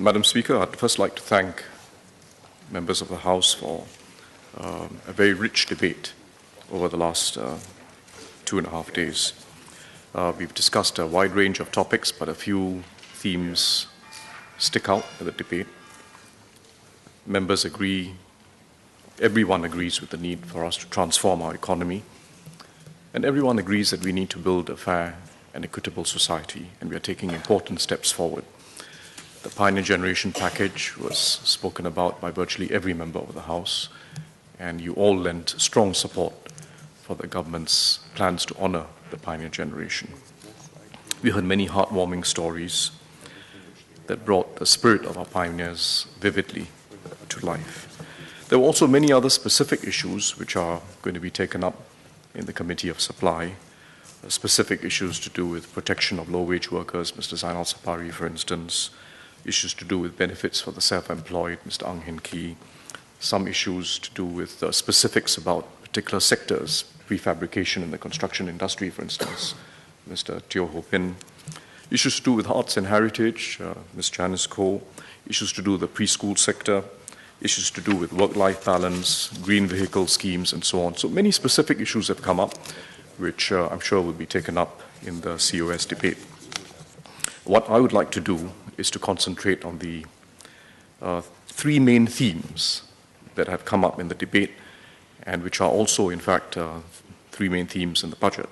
Madam Speaker, I'd first like to thank members of the House for a very rich debate over the last 2.5 days. We've discussed a wide range of topics, but a few themes stick out in the debate. Members agree, everyone agrees with the need for us to transform our economy, and everyone agrees that we need to build a fair and equitable society, and we are taking important steps forward. The Pioneer Generation package was spoken about by virtually every member of the House, and you all lent strong support for the government's plans to honor the Pioneer Generation. We heard many heartwarming stories that brought the spirit of our pioneers vividly to life. There were also many other specific issues which are going to be taken up in the Committee of Supply, specific issues to do with protection of low-wage workers, Mr. Zainal Sapari, for instance, issues to do with benefits for the self-employed, Mr. Ang Hin Kee, some issues to do with specifics about particular sectors, prefabrication in the construction industry, for instance, Mr. Teo Ho Pin, issues to do with arts and heritage, Ms. Janice Koh, issues to do with the preschool sector, issues to do with work-life balance, green vehicle schemes, and so on. So many specific issues have come up, which I'm sure will be taken up in the COS debate. What I would like to do is to concentrate on the three main themes that have come up in the debate and which are also, in fact, three main themes in the budget.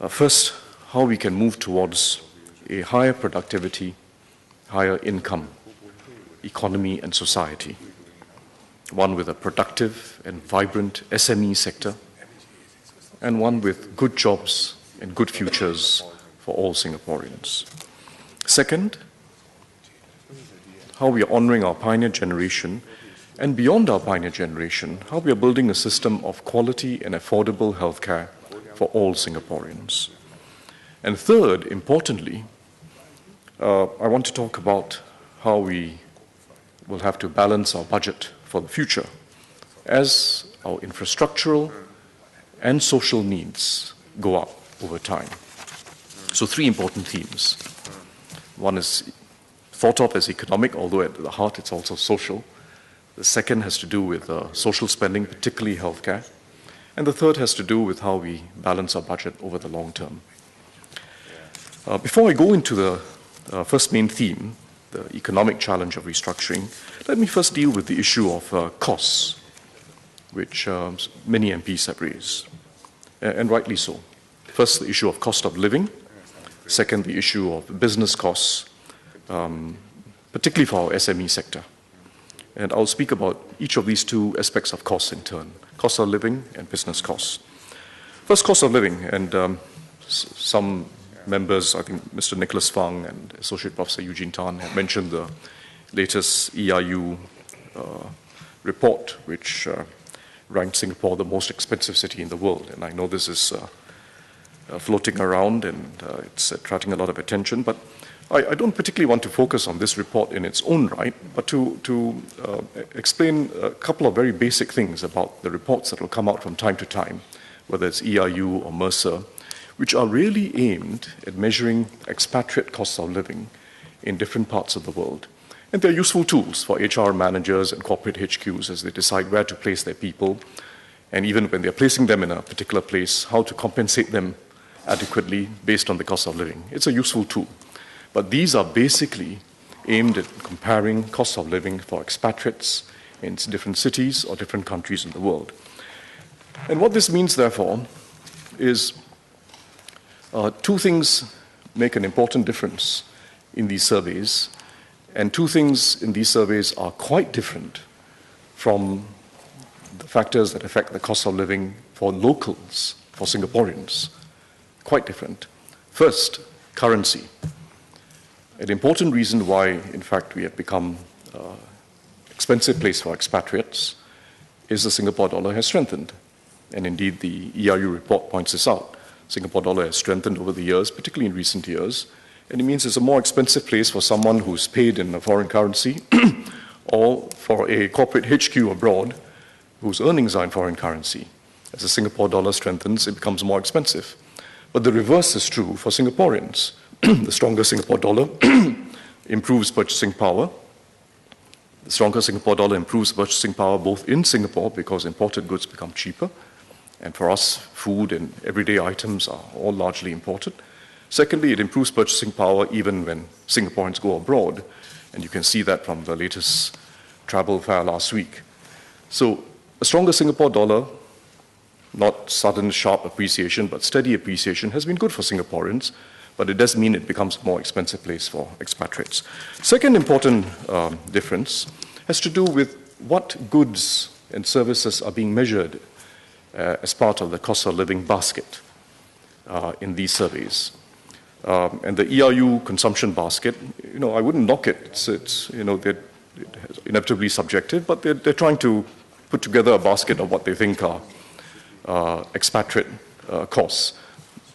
First, how we can move towards a higher productivity, higher income economy and society, one with a productive and vibrant SME sector, and one with good jobs and good futures for all Singaporeans. Second, how we are honoring our pioneer generation, and beyond our pioneer generation, how we are building a system of quality and affordable healthcare for all Singaporeans. And third, importantly, I want to talk about how we will have to balance our budget for the future as our infrastructural and social needs go up over time. So three important themes. One is thought of as economic, although at the heart it's also social. The second has to do with social spending, particularly healthcare. And the third has to do with how we balance our budget over the long term. Before I go into the first main theme, the economic challenge of restructuring, let me first deal with the issue of costs, which many MPs have raised, and rightly so. First, the issue of cost of living. Second, the issue of business costs, particularly for our SME sector. And I'll speak about each of these two aspects of costs in turn, cost of living and business costs. First, cost of living, and some members, I think Mr. Nicholas Fang and Associate Professor Eugene Tan have mentioned the latest EIU report, which ranked Singapore the most expensive city in the world. And I know this is floating around and it's attracting a lot of attention, but I don't particularly want to focus on this report in its own right, but to explain a couple of very basic things about the reports that will come out from time to time, whether it's EIU or Mercer, which are really aimed at measuring expatriate costs of living in different parts of the world. And they're useful tools for HR managers and corporate HQs as they decide where to place their people, and even when they're placing them in a particular place, how to compensate them adequately based on the cost of living. It's a useful tool. But these are basically aimed at comparing cost of living for expatriates in different cities or different countries in the world. And what this means, therefore, is two things make an important difference in these surveys, and two things in these surveys are quite different from the factors that affect the cost of living for locals, for Singaporeans. Quite different. First, currency. An important reason why, in fact, we have become an expensive place for expatriates is the Singapore dollar has strengthened. And indeed, the EIU report points this out. Singapore dollar has strengthened over the years, particularly in recent years, and it means it's a more expensive place for someone who's paid in a foreign currency or for a corporate HQ abroad whose earnings are in foreign currency. As the Singapore dollar strengthens, it becomes more expensive. But the reverse is true for Singaporeans. The stronger Singapore dollar improves purchasing power. The stronger Singapore dollar improves purchasing power both in Singapore because imported goods become cheaper, and for us, food and everyday items are all largely imported. Secondly, it improves purchasing power even when Singaporeans go abroad, and you can see that from the latest travel fair last week. So a stronger Singapore dollar, not sudden sharp appreciation, but steady appreciation, has been good for Singaporeans, but it does mean it becomes a more expensive place for expatriates. Second important difference has to do with what goods and services are being measured as part of the cost of living basket in these surveys. And the ERU consumption basket, I wouldn't knock it. It's they're inevitably subjective, but they're trying to put together a basket of what they think are expatriate costs,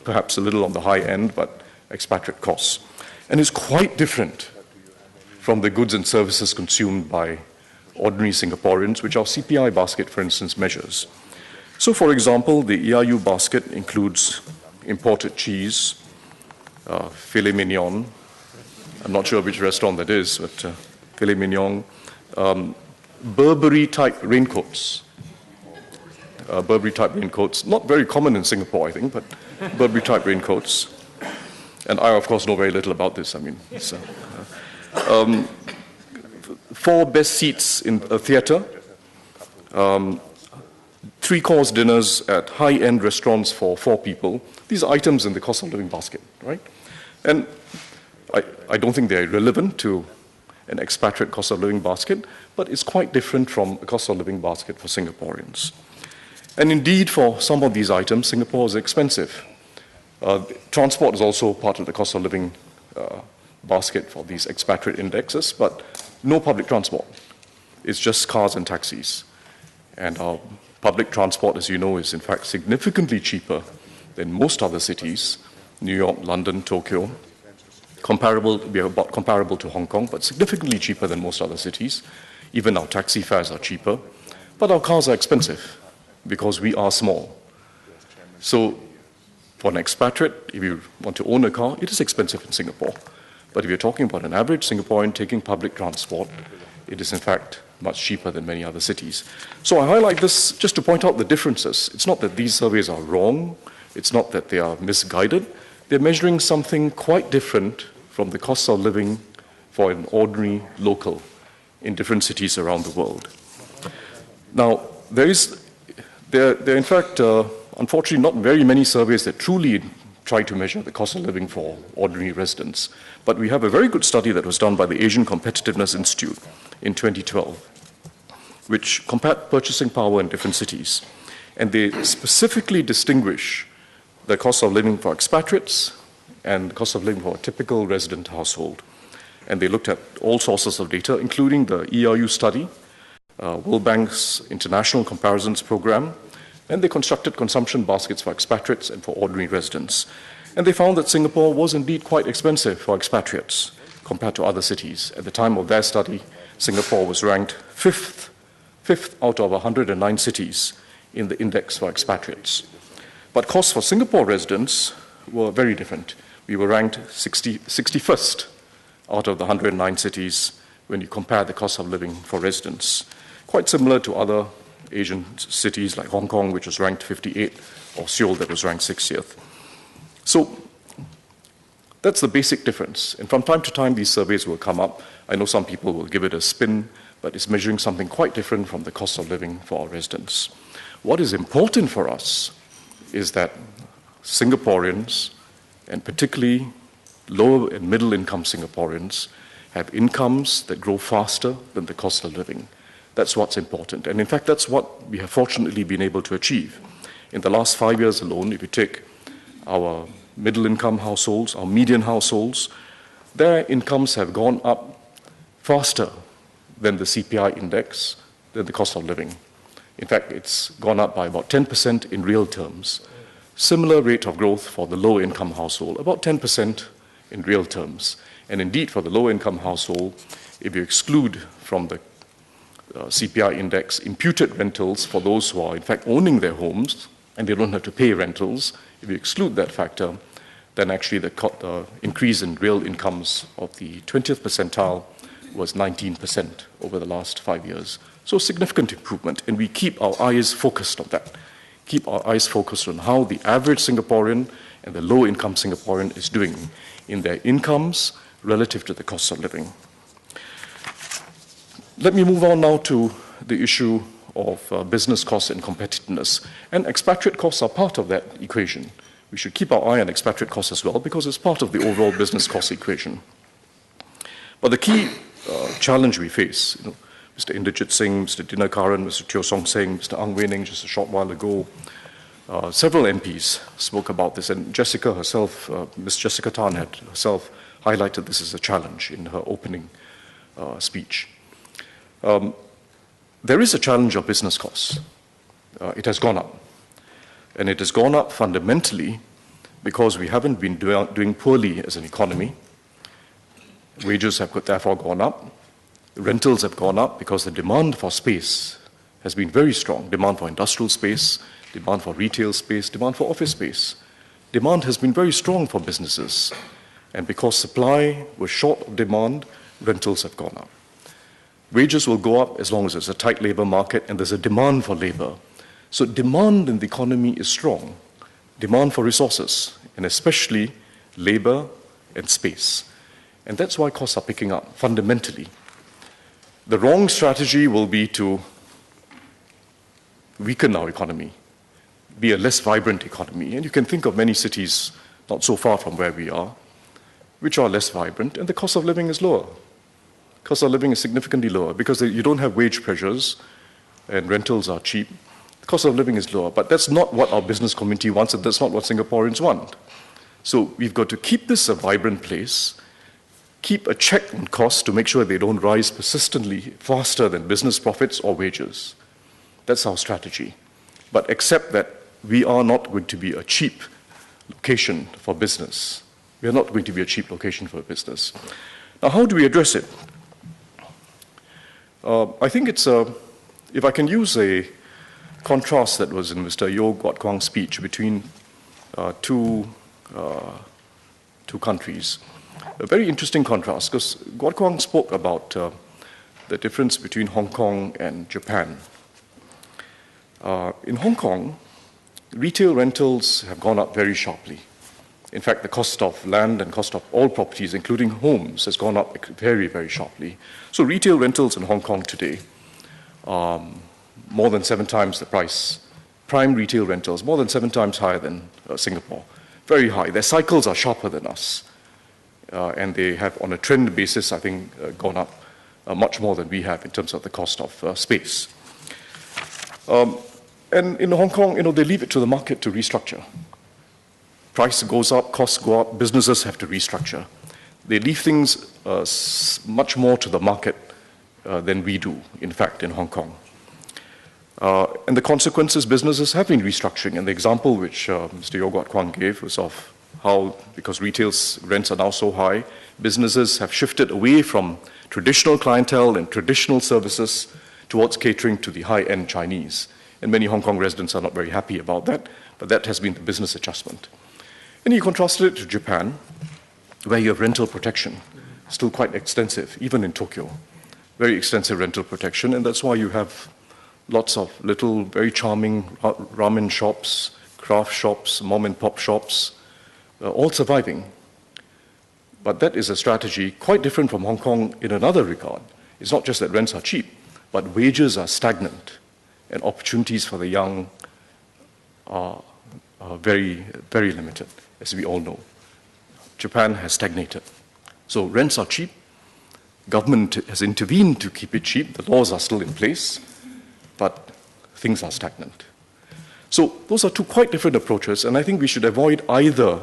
perhaps a little on the high end, but expatriate costs. And it's quite different from the goods and services consumed by ordinary Singaporeans, which our CPI basket, for instance, measures. So, for example, the ERU basket includes imported cheese, filet mignon. I'm not sure which restaurant that is, but filet mignon, Burberry-type raincoats. Burberry-type raincoats, not very common in Singapore, I think, but Burberry-type raincoats. And I, of course, know very little about this. I mean, it's, 4 best seats in a theater, 3-course dinners at high-end restaurants for 4 people. These are items in the cost of living basket, right? And I don't think they're relevant to an expatriate cost of living basket, but it's quite different from a cost of living basket for Singaporeans. And indeed, for some of these items, Singapore is expensive. Transport is also part of the cost of living basket for these expatriate indexes, but no public transport. It's just cars and taxis. And our public transport, as you know, is in fact significantly cheaper than most other cities, New York, London, Tokyo. We are about comparable to Hong Kong, but significantly cheaper than most other cities. Even our taxi fares are cheaper. But our cars are expensive because we are small. So for an expatriate, if you want to own a car, it is expensive in Singapore. But if you're talking about an average Singaporean taking public transport, it is in fact much cheaper than many other cities. So I highlight this just to point out the differences. It's not that these surveys are wrong. It's not that they are misguided. They're measuring something quite different from the cost of living for an ordinary local in different cities around the world. Now, there are in fact, unfortunately, not very many surveys that truly try to measure the cost of living for ordinary residents. But we have a very good study that was done by the Asian Competitiveness Institute in 2012, which compared purchasing power in different cities. And they specifically distinguish the cost of living for expatriates and the cost of living for a typical resident household. And they looked at all sources of data, including the ERU study, World Bank's International Comparisons Program, and they constructed consumption baskets for expatriates and for ordinary residents. And they found that Singapore was indeed quite expensive for expatriates compared to other cities. At the time of their study, Singapore was ranked fifth out of 109 cities in the index for expatriates. But costs for Singapore residents were very different. We were ranked 61st out of the 109 cities when you compare the cost of living for residents. Quite similar to other Asian cities like Hong Kong, which was ranked 58th, or Seoul, that was ranked 60th. So that's the basic difference. And from time to time, these surveys will come up. I know some people will give it a spin, but it's measuring something quite different from the cost of living for our residents. What is important for us is that Singaporeans, and particularly lower and middle income Singaporeans, have incomes that grow faster than the cost of living. That's what's important. And in fact, that's what we have fortunately been able to achieve. In the last 5 years alone, if you take our middle income households, our median households, their incomes have gone up faster than the CPI index, than the cost of living. In fact, it's gone up by about 10% in real terms. Similar rate of growth for the low income household, about 10% in real terms. And indeed, for the low income household, if you exclude from the CPI index imputed rentals for those who are in fact owning their homes and they don't have to pay rentals, if you exclude that factor, then actually the increase in real incomes of the 20th percentile was 19% over the last 5 years. So significant improvement, and we keep our eyes focused on that. Keep our eyes focused on how the average Singaporean and the low-income Singaporean is doing in their incomes relative to the cost of living. Let me move on now to the issue of business costs and competitiveness. And expatriate costs are part of that equation. We should keep our eye on expatriate costs as well because it's part of the overall business cost equation. But the key challenge we face, Mr. Inderjit Singh, Mr. Dinakaran, Mr. Teo Song Seng, Mr. Ang Wei Ning just a short while ago, several MPs spoke about this, and Jessica herself, Ms. Jessica Tan had herself highlighted this as a challenge in her opening speech. There is a challenge of business costs. It has gone up. And it has gone up fundamentally because we haven't been doing poorly as an economy. Wages have therefore gone up. Rentals have gone up because the demand for space has been very strong. Demand for industrial space, demand for retail space, demand for office space. Demand has been very strong for businesses. And because supply was short of demand, rentals have gone up. Wages will go up as long as there's a tight labor market and there's a demand for labor. So demand in the economy is strong. Demand for resources, and especially labor and space. And that's why costs are picking up, fundamentally. The wrong strategy will be to weaken our economy, be a less vibrant economy. And you can think of many cities not so far from where we are, which are less vibrant, and the cost of living is lower. Cost of living is significantly lower because you don't have wage pressures and rentals are cheap. The cost of living is lower, but that's not what our business community wants, and that's not what Singaporeans want. So we've got to keep this a vibrant place, keep a check on costs to make sure they don't rise persistently faster than business profits or wages. That's our strategy. But accept that we are not going to be a cheap location for business. We are not going to be a cheap location for business. Now, how do we address it? I think it's if I can use a contrast that was in Mr. Yeo Guat Kuang's speech between two countries. A very interesting contrast, because Guat Kuang spoke about the difference between Hong Kong and Japan. In Hong Kong, retail rentals have gone up very sharply. In fact, the cost of land and cost of all properties, including homes, has gone up very, very sharply. So retail rentals in Hong Kong today are more than 7 times the price. Prime retail rentals, more than 7 times higher than Singapore. Very high. Their cycles are sharper than us. And they have, on a trend basis, I think, gone up much more than we have in terms of the cost of space. And in Hong Kong, they leave it to the market to restructure. Price goes up, costs go up, businesses have to restructure. They leave things much more to the market than we do, in fact, in Hong Kong. And the consequences, businesses have been restructuring. And the example which Mr. Yeo Guat Kuang gave was of how, because retail rents are now so high, businesses have shifted away from traditional clientele and traditional services towards catering to the high-end Chinese. And many Hong Kong residents are not very happy about that, but that has been the business adjustment. And he contrasted it to Japan, where you have rental protection, still quite extensive, even in Tokyo. Very extensive rental protection, and that's why you have lots of little, very charming ramen shops, craft shops, mom-and-pop shops, all surviving. But that is a strategy quite different from Hong Kong in another regard. It's not just that rents are cheap, but wages are stagnant, and opportunities for the young are very, very limited, as we all know. Japan has stagnated. So rents are cheap. Government has intervened to keep it cheap. The laws are still in place, but things are stagnant. So those are two quite different approaches, and I think we should avoid either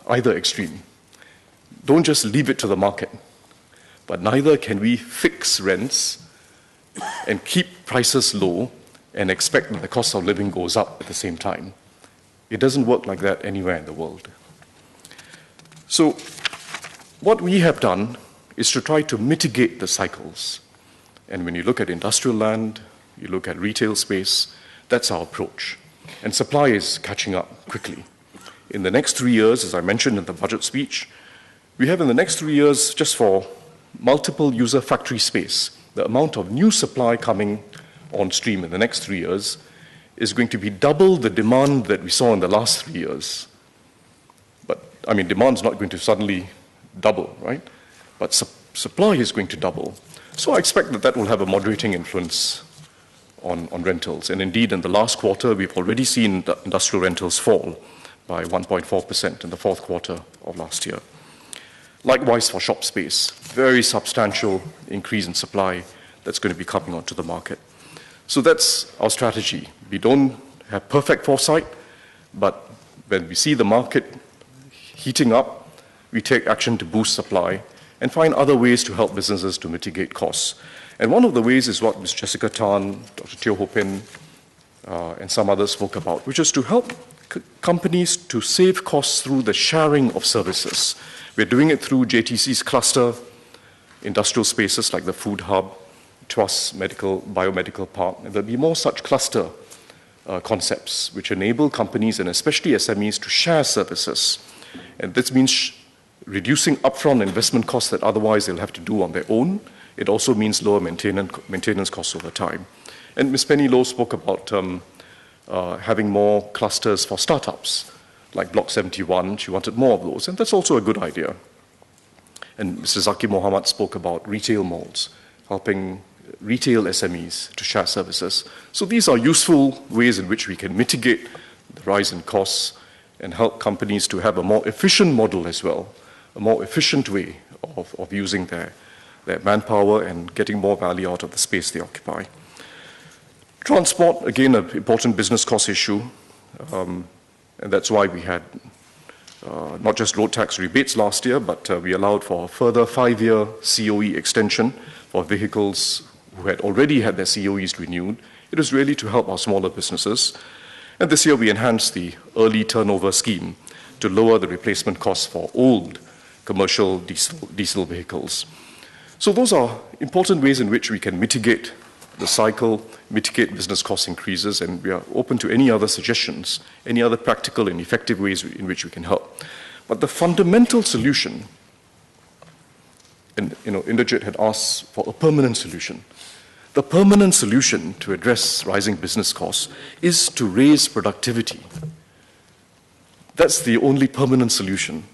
extreme. Don't just leave it to the market, but neither can we fix rents and keep prices low and expect that the cost of living goes up at the same time. It doesn't work like that anywhere in the world. So what we have done is to try to mitigate the cycles. And when you look at industrial land, you look at retail space, that's our approach. And supply is catching up quickly. in the next 3 years, as I mentioned in the budget speech, we have in the next 3 years, just for multiple user factory space, the amount of new supply coming on stream in the next 3 years is going to be double the demand that we saw in the last 3 years. But, I mean, demand's not going to suddenly double, right? But supply is going to double. So I expect that that will have a moderating influence on rentals. And indeed, in the last quarter, we've already seen the industrial rentals fall by 1.4% in the fourth quarter of last year. Likewise for shop space, very substantial increase in supply that's going to be coming onto the market. So that's our strategy. We don't have perfect foresight, but when we see the market heating up, we take action to boost supply and find other ways to help businesses to mitigate costs. And one of the ways is what Ms. Jessica Tan, Dr. Teo Ho Pin, and some others spoke about, which is to help companies to save costs through the sharing of services. We're doing it through JTC's cluster industrial spaces like the Food Hub, Tuas Biomedical Park, and there'll be more such cluster concepts which enable companies and especially SMEs to share services. And this means reducing upfront investment costs that otherwise they'll have to do on their own. It also means lower maintenance costs over time. And Ms. Penny Low spoke about having more clusters for startups, like Block 71. She wanted more of those, and that's also a good idea. And Mr. Zaki Mohammed spoke about retail malls, helping retail SMEs to share services. So these are useful ways in which we can mitigate the rise in costs and help companies to have a more efficient model as well, a more efficient way of using their manpower and getting more value out of the space they occupy. Transport, again, an important business cost issue, and that's why we had not just road tax rebates last year, but we allowed for a further 5-year COE extension for vehicles who had already had their COEs renewed. It was really to help our smaller businesses. And this year we enhanced the early turnover scheme to lower the replacement costs for old commercial diesel vehicles. So those are important ways in which we can mitigate the cycle, mitigate business cost increases, and we are open to any other suggestions, any other practical and effective ways in which we can help. But the fundamental solution, and Inderjit had asked for a permanent solution. The permanent solution to address rising business costs is to raise productivity. That's the only permanent solution.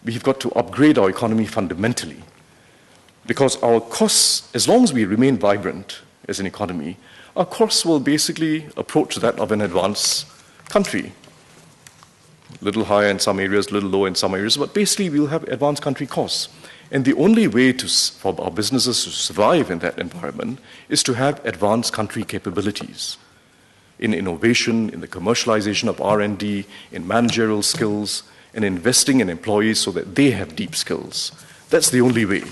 We've got to upgrade our economy fundamentally, because our costs, as long as we remain vibrant as an economy, our costs will basically approach that of an advanced country. A little higher in some areas, a little lower in some areas, but basically we'll have advanced country costs. And the only way for our businesses to survive in that environment is to have advanced country capabilities in innovation, in the commercialization of R&D, in managerial skills, and investing in employees so that they have deep skills. That's the only way.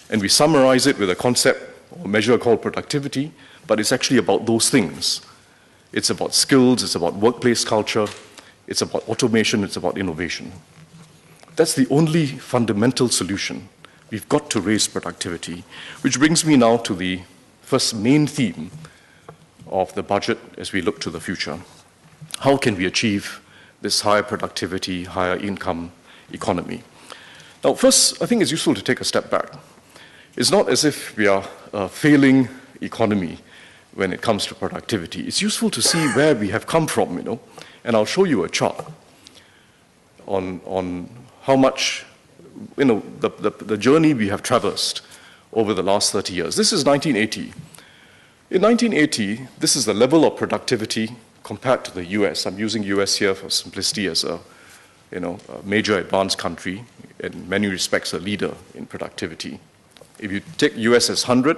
And we summarize it with a concept or measure called productivity, but it's actually about those things. It's about skills, it's about workplace culture, it's about automation, it's about innovation. That's the only fundamental solution. We've got to raise productivity, which brings me now to the first main theme of the budget as we look to the future. How can we achieve this higher productivity, higher income economy? Now, first, I think it's useful to take a step back. It's not as if we are a failing economy when it comes to productivity. It's useful to see where we have come from, and I'll show you a chart on how much, the journey we have traversed over the last 30 years. This is 1980. In 1980, this is the level of productivity compared to the US. I'm using US here for simplicity as a major advanced country, in many respects a leader in productivity. If you take US as 100,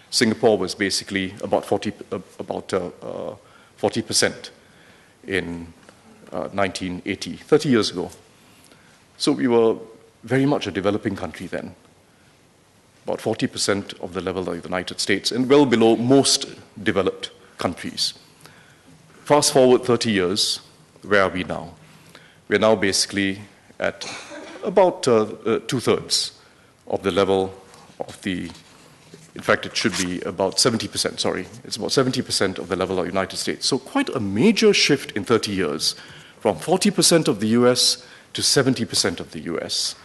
Singapore was basically about 40% in 1980, 30 years ago. So we were very much a developing country then, about 40% of the level of the United States and well below most developed countries. Fast forward 30 years, where are we now? We're now basically at about 2/3 of the level of the, in fact, it should be about 70%, sorry. It's about 70% of the level of the United States. So quite a major shift in 30 years from 40% of the US to 70% of the US.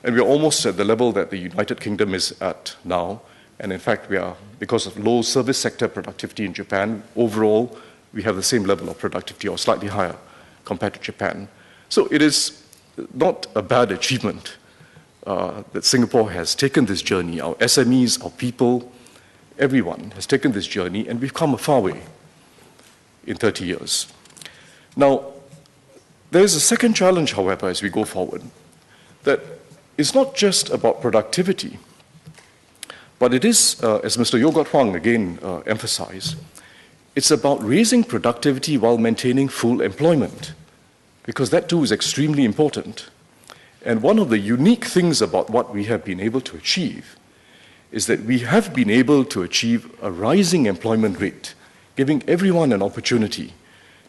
And we're almost at the level that the United Kingdom is at now. And in fact, we are, because of low service sector productivity in Japan, overall, we have the same level of productivity or slightly higher compared to Japan. So it is not a bad achievement that Singapore has taken this journey. Our SMEs, our people, everyone has taken this journey, and we've come a far way in 30 years. Now, there is a second challenge, however, as we go forward, that is not just about productivity, but it is, as Mr. Yogot Huang again emphasized, it's about raising productivity while maintaining full employment, because that too is extremely important. And one of the unique things about what we have been able to achieve is that we have been able to achieve a rising employment rate, giving everyone an opportunity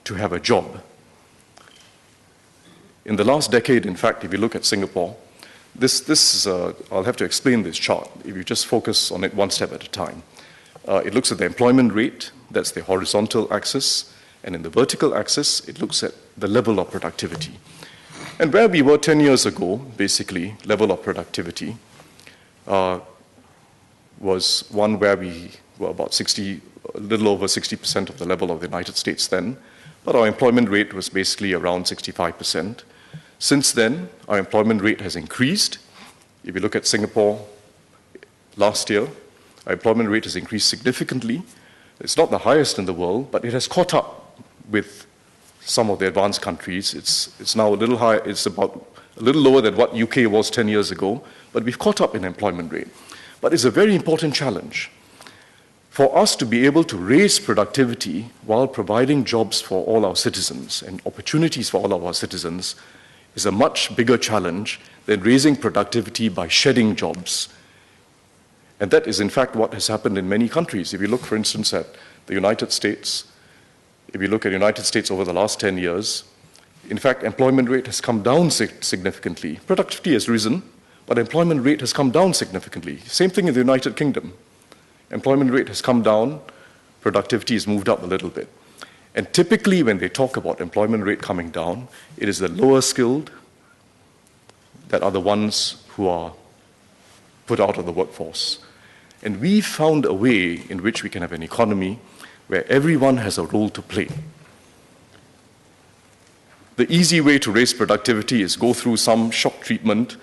to have a job. In the last decade, in fact, if you look at Singapore, I'll have to explain this chart if you just focus on it one step at a time. It looks at the employment rate, that's the horizontal axis, and in the vertical axis, it looks at the level of productivity. And where we were 10 years ago, basically, level of productivity was one where we were about a little over 60% of the level of the United States then, but our employment rate was basically around 65%. Since then, our employment rate has increased. If you look at Singapore last year, our employment rate has increased significantly. It's not the highest in the world, but it has caught up with some of the advanced countries. It's now a little high, it's about a little lower than what UK was 10 years ago, but we've caught up in employment rate. But it's a very important challenge for us to be able to raise productivity while providing jobs for all our citizens and opportunities for all of our citizens is a much bigger challenge than raising productivity by shedding jobs. And that is in fact what has happened in many countries. If you look, for instance, at the United States, if you look at the United States over the last 10 years, in fact, employment rate has come down significantly. Productivity has risen, but employment rate has come down significantly. Same thing in the United Kingdom. Employment rate has come down, productivity has moved up a little bit. And typically when they talk about employment rate coming down, it is the lower skilled that are the ones who are put out of the workforce. And we found a way in which we can have an economy where everyone has a role to play. The easy way to raise productivity is go through some shock treatment,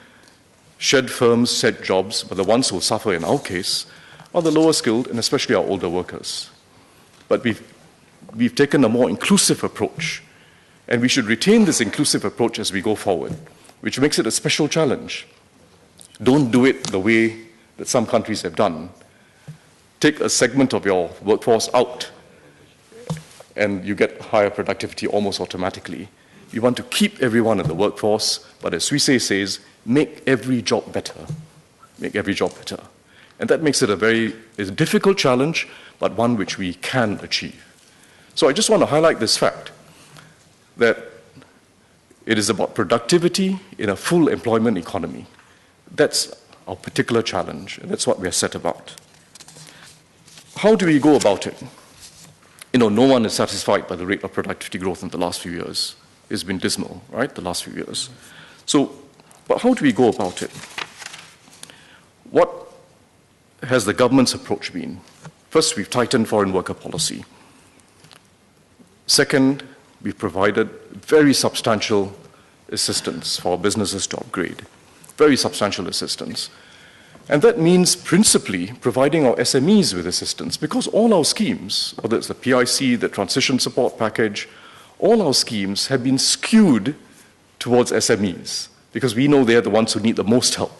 shed firms, shed jobs, but the ones who will suffer in our case are the lower skilled and especially our older workers. But we've taken a more inclusive approach, and we should retain this inclusive approach as we go forward, which makes it a special challenge. Don't do it the way that some countries have done. Take a segment of your workforce out, and you get higher productivity almost automatically. You want to keep everyone in the workforce, but as Suisse says, make every job better. Make every job better. And that makes it a difficult challenge, but one which we can achieve. So I just want to highlight this fact, that it is about productivity in a full employment economy. That's our particular challenge, and that's what we are set about. How do we go about it? No one is satisfied by the rate of productivity growth in the last few years. It's been dismal, right, the last few years. So, but how do we go about it? What has the government's approach been? First, we've tightened foreign worker policy. Second, we've provided very substantial assistance for businesses to upgrade. Very substantial assistance. And that means principally providing our SMEs with assistance, because all our schemes, whether it's the PIC, the Transition Support Package, all our schemes have been skewed towards SMEs, because we know they're the ones who need the most help.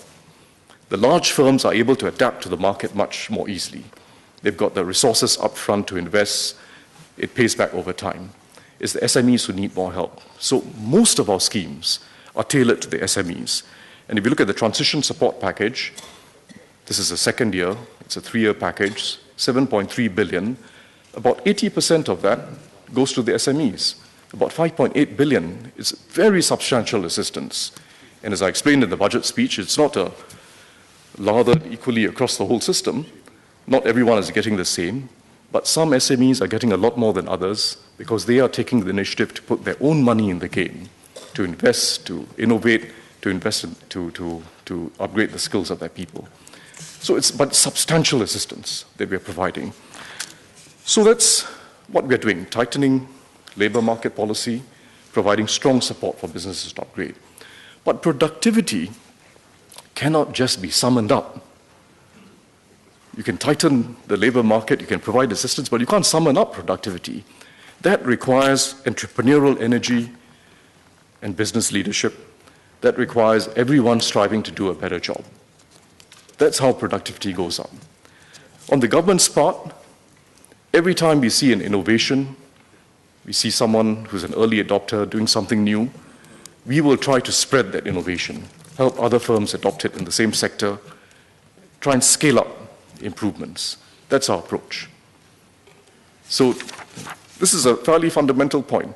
The large firms are able to adapt to the market much more easily. They've got the resources up front to invest. It pays back over time. It's the SMEs who need more help. So most of our schemes are tailored to the SMEs. And if you look at the Transition Support Package, this is the second year, it's a 3-year package, 7.3 billion. About 80% of that goes to the SMEs. About 5.8 billion is very substantial assistance. And as I explained in the budget speech, it's not lathered equally across the whole system. Not everyone is getting the same, But some SMEs are getting a lot more than others because they are taking the initiative to put their own money in the game, to invest, to innovate, to invest in, to upgrade the skills of their people. So it's but substantial assistance that we are providing. So that's what we are doing, tightening labor market policy, providing strong support for businesses to upgrade. But productivity cannot just be summoned up. You can tighten the labor market, you can provide assistance, but you can't summon up productivity. That requires entrepreneurial energy and business leadership. That requires everyone striving to do a better job. That's how productivity goes up. On the government's part, every time we see an innovation, we see someone who's an early adopter doing something new, we will try to spread that innovation, help other firms adopt it in the same sector, try and scale up improvements. That's our approach. So this is a fairly fundamental point.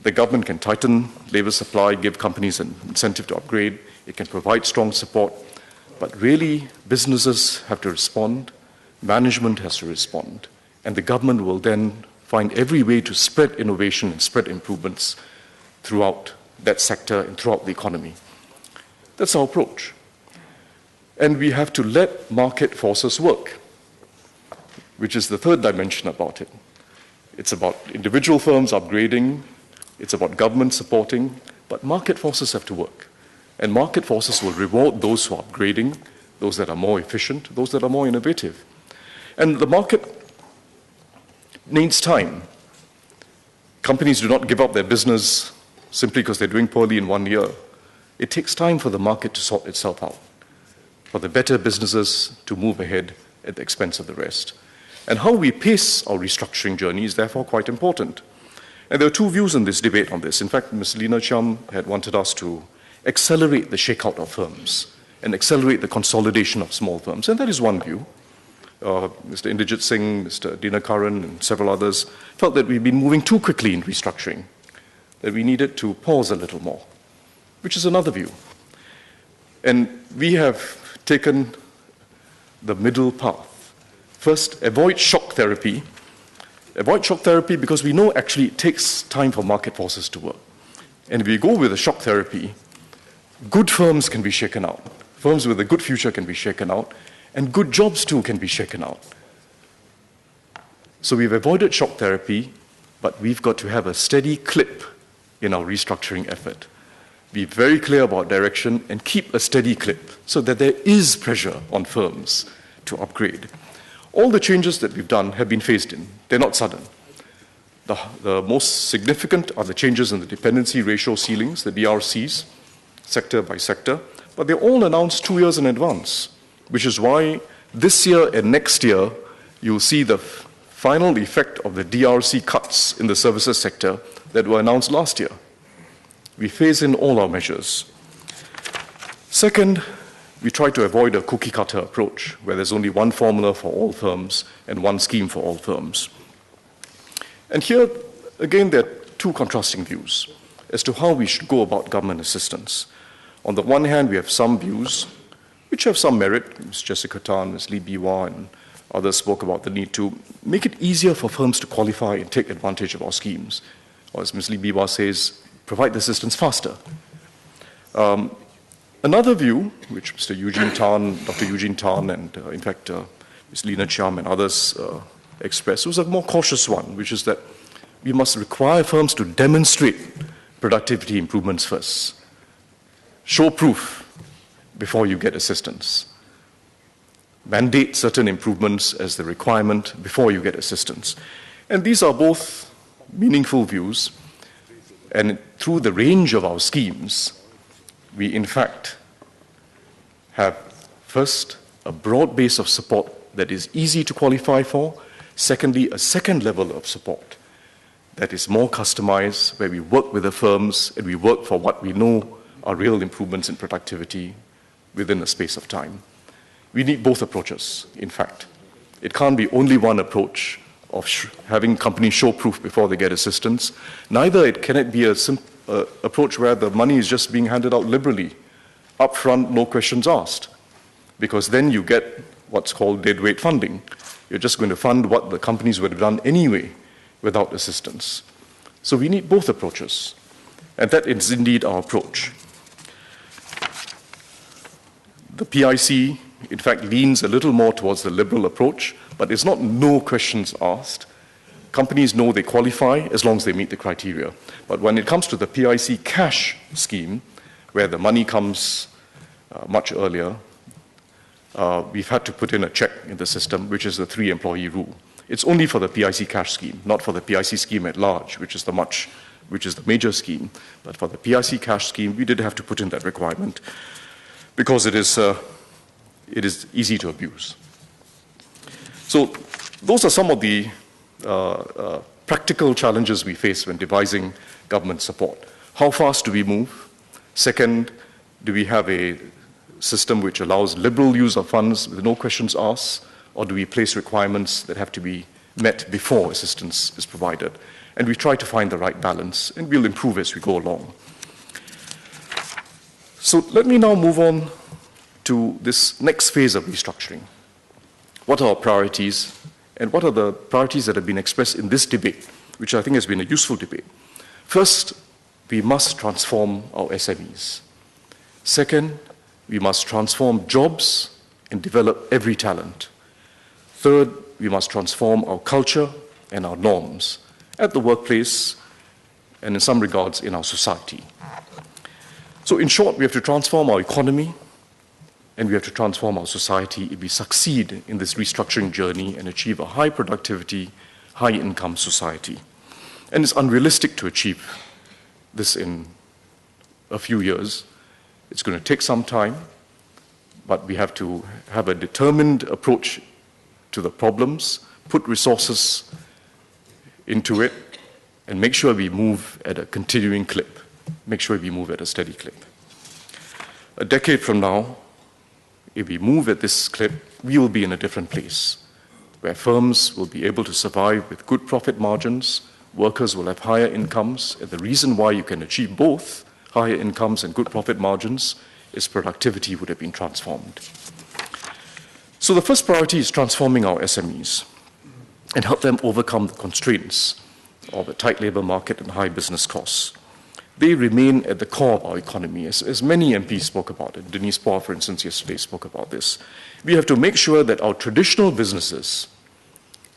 The government can tighten labor supply, give companies an incentive to upgrade, it can provide strong support, but really businesses have to respond, management has to respond, and the government will then find every way to spread innovation and spread improvements throughout that sector and throughout the economy. That's our approach. And we have to let market forces work, which is the third dimension about it. It's about individual firms upgrading, it's about government supporting, but market forces have to work. And market forces will reward those who are upgrading, those that are more efficient, those that are more innovative. And the market needs time. Companies do not give up their business simply because they're doing poorly in 1 year. It takes time for the market to sort itself out, for the better businesses to move ahead at the expense of the rest. And how we pace our restructuring journey is therefore quite important. And there are two views in this debate on this. In fact, Ms. Lina Chiam had wanted us to accelerate the shakeout of firms and accelerate the consolidation of small firms. And that is one view. Mr. Inderjit Singh, Mr. Dinakaran, and several others felt that we've been moving too quickly in restructuring, that we needed to pause a little more, which is another view. And we have taken the middle path. First, avoid shock therapy. Avoid shock therapy because we know actually it takes time for market forces to work. And if we go with a shock therapy, good firms can be shaken out. Firms with a good future can be shaken out, and good jobs too can be shaken out. So we've avoided shock therapy, but we've got to have a steady clip in our restructuring effort. Be very clear about direction and keep a steady clip so that there is pressure on firms to upgrade. All the changes that we've done have been phased in. They're not sudden. The most significant are the changes in the dependency ratio ceilings, the DRCs, sector by sector, but they're all announced 2 years in advance, which is why this year and next year you'll see the final effect of the DRC cuts in the services sector that were announced last year. We phase in all our measures. Second, we try to avoid a cookie-cutter approach where there's only one formula for all firms and one scheme for all firms. And here, again, there are two contrasting views as to how we should go about government assistance. On the one hand, we have some views which have some merit. Ms. Jessica Tan, Ms. Lee Biwa, and others spoke about the need to make it easier for firms to qualify and take advantage of our schemes. Or as Ms. Lee Biwa says, provide the assistance faster. Another view, which Mr. Eugene Tan, Dr. Eugene Tan, and in fact Ms. Lina Chiam and others expressed, was a more cautious one, which is that we must require firms to demonstrate productivity improvements first. Show proof before you get assistance. Mandate certain improvements as the requirement before you get assistance. And these are both meaningful views, and through the range of our schemes, we in fact have first a broad base of support that is easy to qualify for, secondly a second level of support that is more customized, where we work with the firms and we work for what we know are real improvements in productivity within a space of time. We need both approaches, in fact. It can't be only one approach of having companies show proof before they get assistance. Neither can it be a approach where the money is just being handed out liberally, upfront, no questions asked, because then you get what's called deadweight funding. You're just going to fund what the companies would have done anyway without assistance. So we need both approaches, and that is indeed our approach. The PIC, in fact, leans a little more towards the liberal approach, but it's not no questions asked. Companies know they qualify as long as they meet the criteria. But when it comes to the PIC cash scheme, where the money comes much earlier, we've had to put in a check in the system, which is the 3-employee rule. It's only for the PIC cash scheme, not for the PIC scheme at large, which is the major scheme. But for the PIC cash scheme, we did have to put in that requirement because it is easy to abuse. So those are some of the practical challenges we face when devising government support. How fast do we move? Second, do we have a system which allows liberal use of funds with no questions asked, or do we place requirements that have to be met before assistance is provided? And we try to find the right balance, and we'll improve as we go along. So let me now move on to this next phase of restructuring. What are our priorities, and what are the priorities that have been expressed in this debate, which I think has been a useful debate? First, we must transform our SMEs. Second, we must transform jobs and develop every talent. Third, we must transform our culture and our norms at the workplace and in some regards in our society. So in short, we have to transform our economy and we have to transform our society if we succeed in this restructuring journey and achieve a high productivity, high income society. And it's unrealistic to achieve this in a few years. It's going to take some time, but we have to have a determined approach to the problems, put resources into it, and make sure we move at a continuing clip, make sure we move at a steady clip. A decade from now, if we move at this clip, we will be in a different place, where firms will be able to survive with good profit margins, workers will have higher incomes, and the reason why you can achieve both higher incomes and good profit margins is productivity would have been transformed. So the first priority is transforming our SMEs and help them overcome the constraints of a tight labor market and high business costs. They remain at the core of our economy, as many MPs spoke about it. Denise Paul, for instance, yesterday spoke about this. We have to make sure that our traditional businesses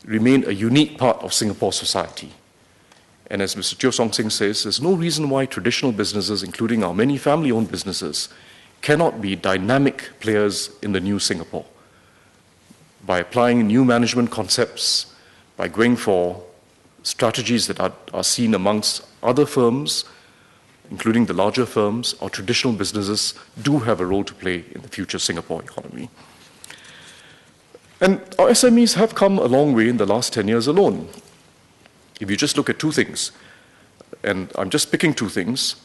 remain a unique part of Singapore society. And as Mr. Teo Song Sing says, there's no reason why traditional businesses, including our many family-owned businesses, cannot be dynamic players in the new Singapore. By applying new management concepts, by going for strategies that are seen amongst other firms, including the larger firms, our traditional businesses do have a role to play in the future Singapore economy. And our SMEs have come a long way in the last 10 years alone. If you just look at two things, and I'm just picking two things,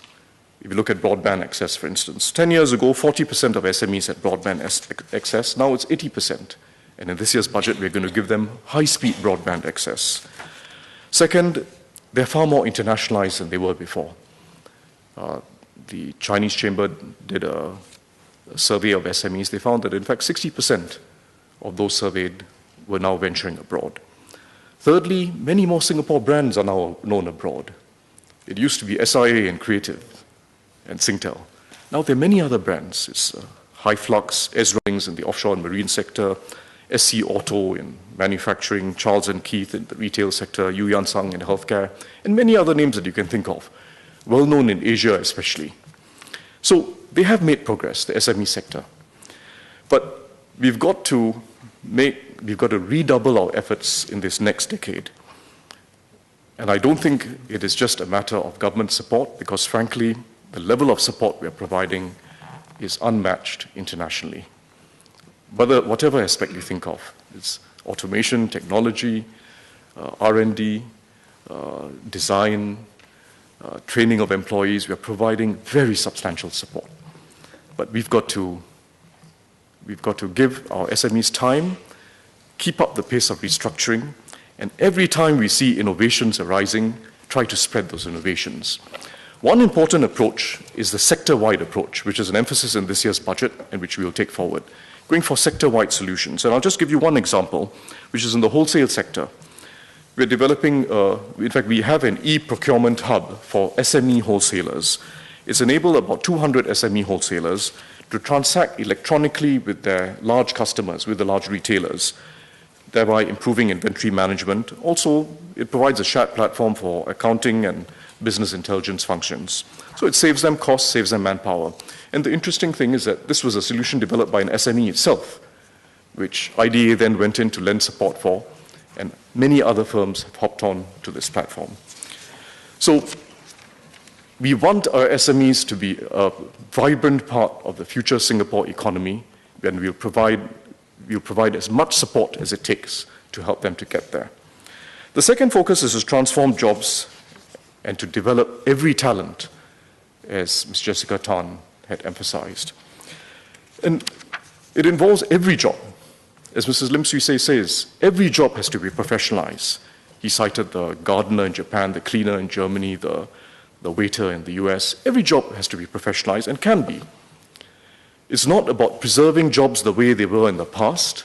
if you look at broadband access, for instance, 10 years ago, 40% of SMEs had broadband access, now it's 80%. And in this year's budget, we're going to give them high-speed broadband access. Second, they're far more internationalized than they were before. The Chinese Chamber did a survey of SMEs. They found that, in fact, 60% of those surveyed were now venturing abroad. Thirdly, many more Singapore brands are now known abroad. It used to be SIA and Creative and Singtel. Now there are many other brands. It's Highflux, Ezrings in the offshore and marine sector, SC Auto in manufacturing, Charles & Keith in the retail sector, Yu Yan Sang in healthcare, and many other names that you can think of, well known in Asia especially. So they have made progress, the SME sector. But we've got to redouble our efforts in this next decade. And I don't think it is just a matter of government support, because frankly, the level of support we are providing is unmatched internationally. Whatever aspect you think of, it's automation, technology, R&D, design, training of employees, we are providing very substantial support. But we've got to give our SMEs time, keep up the pace of restructuring, and every time we see innovations arising, try to spread those innovations. One important approach is the sector-wide approach, which is an emphasis in this year's budget and which we will take forward. going for sector-wide solutions. And I'll just give you one example, which is in the wholesale sector. We're developing, in fact, we have an e-procurement hub for SME wholesalers. It's enabled about 200 SME wholesalers to transact electronically with their large customers, with the large retailers, thereby improving inventory management. Also, it provides a shared platform for accounting and business intelligence functions. So it saves them costs, saves them manpower. And the interesting thing is that this was a solution developed by an SME itself, which IDA then went in to lend support for, and many other firms have hopped on to this platform. So we want our SMEs to be a vibrant part of the future Singapore economy, and we'll provide as much support as it takes to help them to get there. The second focus is to transform jobs and to develop every talent, as Ms. Jessica Tan had emphasized. And it involves every job. As Mrs. Lim Swee Say says, every job has to be professionalized. He cited the gardener in Japan, the cleaner in Germany, the waiter in the US. Every job has to be professionalized and can be. It's not about preserving jobs the way they were in the past,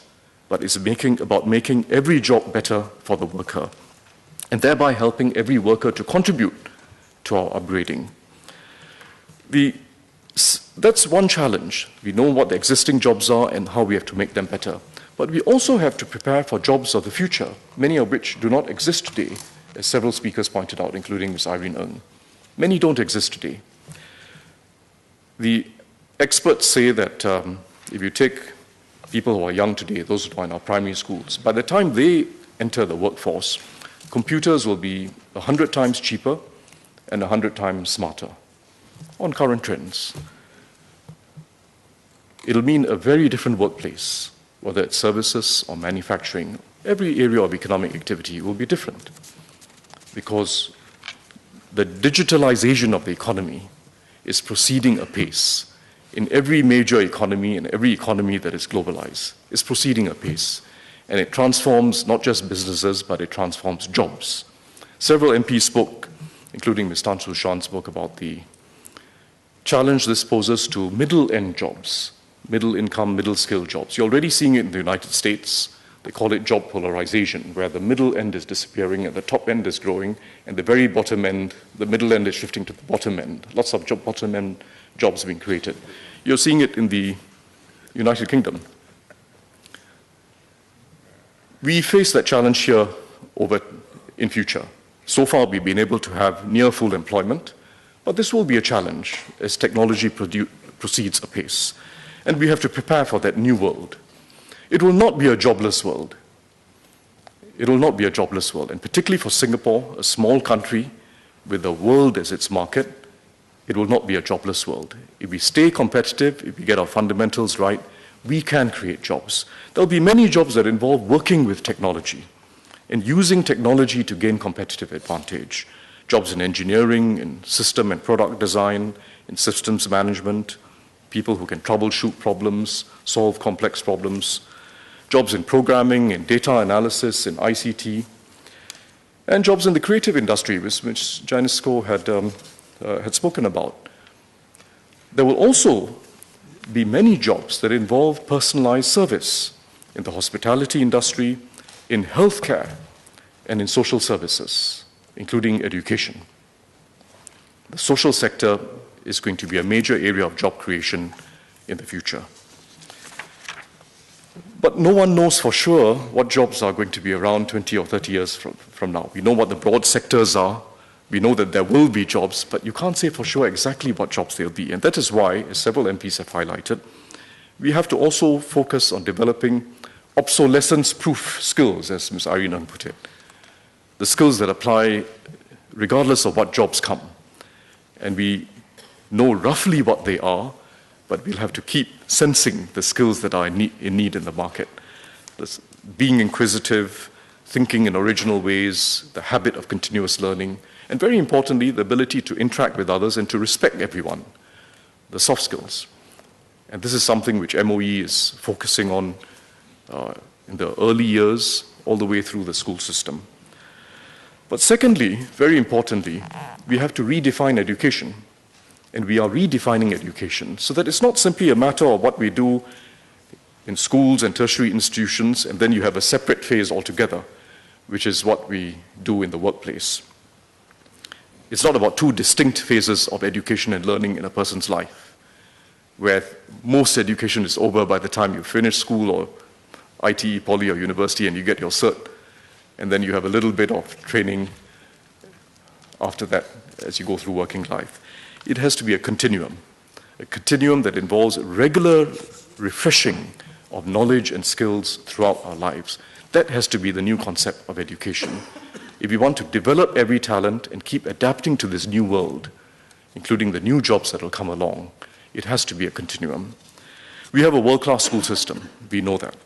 but it's about making every job better for the worker, and thereby helping every worker to contribute to our upgrading. That's one challenge. We know what the existing jobs are and how we have to make them better. But we also have to prepare for jobs of the future, many of which do not exist today, as several speakers pointed out, including Ms. Irene Ng. Many don't exist today. The experts say that if you take people who are young today, those who are in our primary schools, by the time they enter the workforce, computers will be 100 times cheaper and 100 times smarter on current trends. It'll mean a very different workplace, whether it's services or manufacturing. Every area of economic activity will be different because the digitalization of the economy is proceeding apace. In every major economy and every economy that is globalized, is proceeding apace. And it transforms not just businesses, but it transforms jobs. Several MPs spoke, including Ms. Tan Su Shan, spoke about the challenge this poses to middle-end jobs, middle-income, middle-skill jobs. You're already seeing it in the United States. They call it job polarization, where the middle end is disappearing and the top end is growing, and the very bottom end, the middle end is shifting to the bottom end. Lots of bottom end jobs being created. You're seeing it in the United Kingdom. We face that challenge here in future. So far, we've been able to have near full employment, but this will be a challenge as technology proceeds apace. And we have to prepare for that new world. It will not be a jobless world. It will not be a jobless world. And particularly for Singapore, a small country with the world as its market, it will not be a jobless world. If we stay competitive, if we get our fundamentals right, we can create jobs. There'll be many jobs that involve working with technology and using technology to gain competitive advantage. Jobs in engineering, in system and product design, in systems management, people who can troubleshoot problems, solve complex problems, jobs in programming, in data analysis, in ICT, and jobs in the creative industry, which Janice Koh had spoken about. There will also be many jobs that involve personalized service in the hospitality industry, in healthcare, and in social services, including education. The social sector is going to be a major area of job creation in the future. But no one knows for sure what jobs are going to be around 20 or 30 years from now. We know what the broad sectors are. We know that there will be jobs, but you can't say for sure exactly what jobs they'll be. And that is why, as several MPs have highlighted, we have to also focus on developing obsolescence-proof skills, as Ms. Irene Ng put it. The skills that apply regardless of what jobs come. And we know roughly what they are, but we'll have to keep sensing the skills that are in need in the market. This being inquisitive, thinking in original ways, the habit of continuous learning, and very importantly, the ability to interact with others and to respect everyone, the soft skills. And this is something which MOE is focusing on in the early years, all the way through the school system. But secondly, very importantly, we have to redefine education. And we are redefining education so that it's not simply a matter of what we do in schools and tertiary institutions, and then you have a separate phase altogether, which is what we do in the workplace. It's not about two distinct phases of education and learning in a person's life, where most education is over by the time you finish school or ITE, poly, or university, and you get your cert, and then you have a little bit of training after that as you go through working life. It has to be a continuum that involves regular refreshing of knowledge and skills throughout our lives. That has to be the new concept of education. If we want to develop every talent and keep adapting to this new world, including the new jobs that will come along, it has to be a continuum. We have a world-class school system, we know that.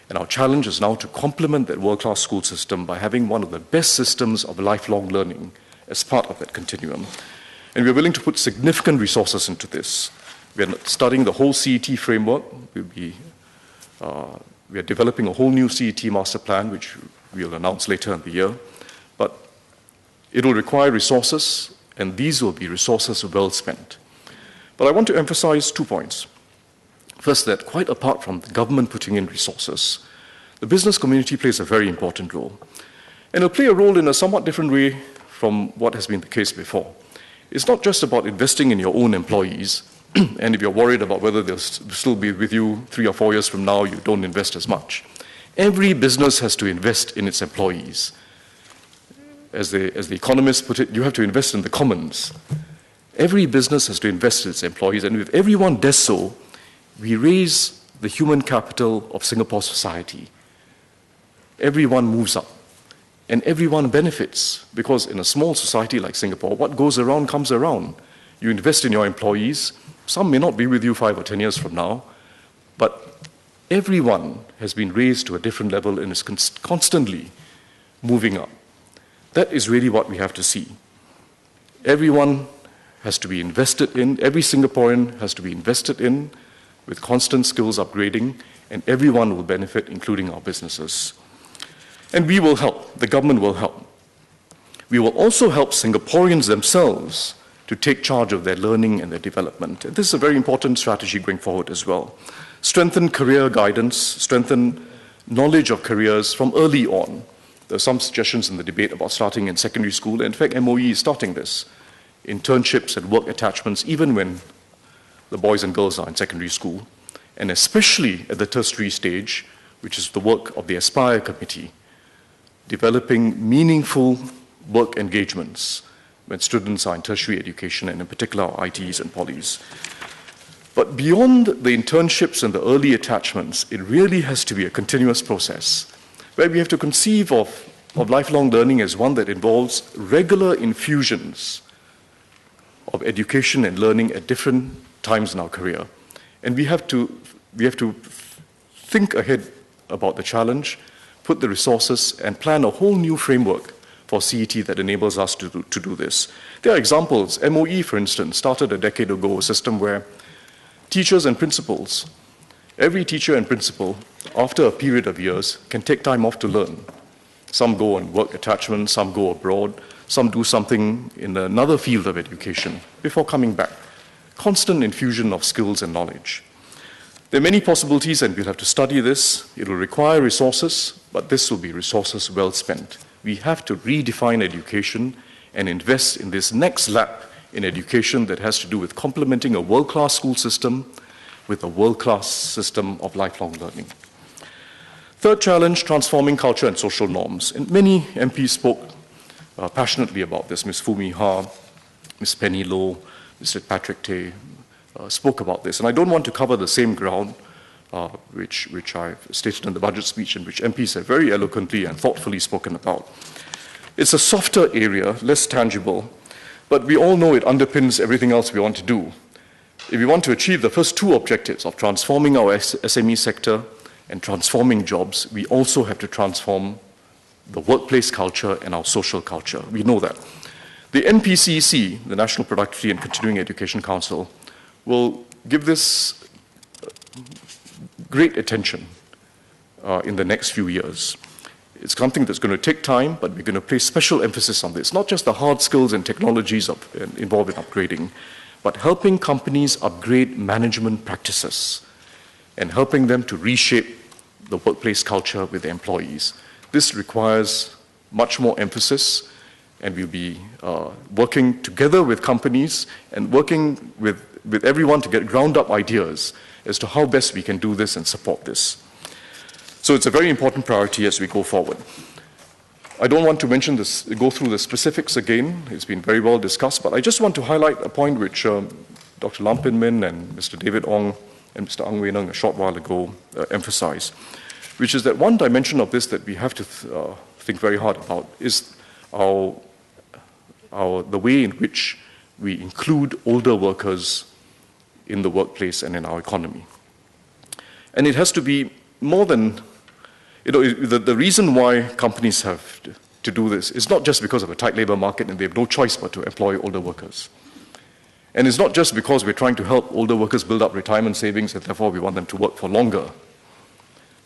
And our challenge is now to complement that world-class school system by having one of the best systems of lifelong learning as part of that continuum. And we're willing to put significant resources into this. We're studying the whole CET framework. We are developing a whole new CET master plan, which we'll announce later in the year. But it will require resources, and these will be resources well spent. But I want to emphasize 2 points. First, that quite apart from the government putting in resources, the business community plays a very important role. And it'll play a role in a somewhat different way from what has been the case before. It's not just about investing in your own employees, and if you're worried about whether they'll still be with you 3 or 4 years from now, you don't invest as much. Every business has to invest in its employees. As the economists put it, you have to invest in the commons. Every business has to invest in its employees, and if everyone does so, we raise the human capital of Singapore society. Everyone moves up, and everyone benefits, because in a small society like Singapore, what goes around comes around. You invest in your employees. Some may not be with you 5 or 10 years from now, but everyone has been raised to a different level and is constantly moving up. That is really what we have to see. Everyone has to be invested in, every Singaporean has to be invested in with constant skills upgrading, and everyone will benefit, including our businesses. And we will help, the government will help. We will also help Singaporeans themselves to take charge of their learning and their development. And this is a very important strategy going forward as well. Strengthen career guidance, strengthen knowledge of careers from early on. There are some suggestions in the debate about starting in secondary school. In fact, MOE is starting this. Internships and work attachments, even when the boys and girls are in secondary school, and especially at the tertiary stage, which is the work of the Aspire Committee, developing meaningful work engagements when students are in tertiary education, and in particular our ITEs and polys. But beyond the internships and the early attachments, it really has to be a continuous process, where we have to conceive of lifelong learning as one that involves regular infusions of education and learning at different times in our career. And we have to think ahead about the challenge, put the resources, and plan a whole new framework for CET that enables us to do this. There are examples. MOE, for instance, started a decade ago, a system where teachers and principals, every teacher and principal, after a period of years, can take time off to learn. Some go on work attachment, some go abroad, some do something in another field of education before coming back. Constant infusion of skills and knowledge. There are many possibilities, and we'll have to study this. It will require resources, but this will be resources well spent. We have to redefine education and invest in this next lap in education that has to do with complementing a world-class school system with a world-class system of lifelong learning. Third challenge, transforming culture and social norms. And many MPs spoke passionately about this. Ms. Fumi Ha, Ms. Penny Low, Mr. Patrick Tay spoke about this. And I don't want to cover the same ground which I've stated in the budget speech and which MPs have very eloquently and thoughtfully spoken about. It's a softer area, less tangible, but we all know it underpins everything else we want to do. If we want to achieve the first 2 objectives of transforming our SME sector and transforming jobs, we also have to transform the workplace culture and our social culture. We know that. The NPCC, the National Productivity and Continuing Education Council, will give this great attention in the next few years. It's something that's going to take time, but we're going to place special emphasis on this, not just the hard skills and technologies involved in upgrading, but helping companies upgrade management practices. and helping them to reshape the workplace culture with their employees. This requires much more emphasis, and we'll be working together with companies and working with everyone to get ground-up ideas as to how best we can do this and support this. So it's a very important priority as we go forward. I don't want to mention this, go through the specifics again. It's been very well discussed, but I just want to highlight a point which Dr. Lam Pin Min and Mr. David Ong and Mr. Ang Wei Neng a short while ago emphasized, which is that one dimension of this that we have to think very hard about is the way in which we include older workers in the workplace and in our economy. And it has to be more than, the reason why companies have to do this is not just because of a tight labor market and they have no choice but to employ older workers. And it's not just because we're trying to help older workers build up retirement savings and therefore we want them to work for longer.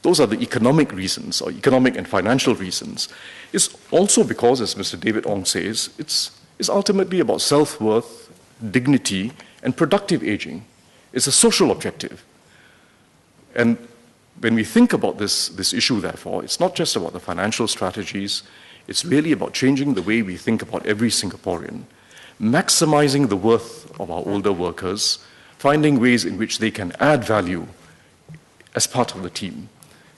Those are the economic reasons, or economic and financial reasons. It's also because, as Mr. David Ong says, it's ultimately about self-worth, dignity, and productive aging. It's a social objective. And when we think about this issue, therefore, it's not just about the financial strategies, it's really about changing the way we think about every Singaporean, maximizing the worth of our older workers, finding ways in which they can add value as part of the team.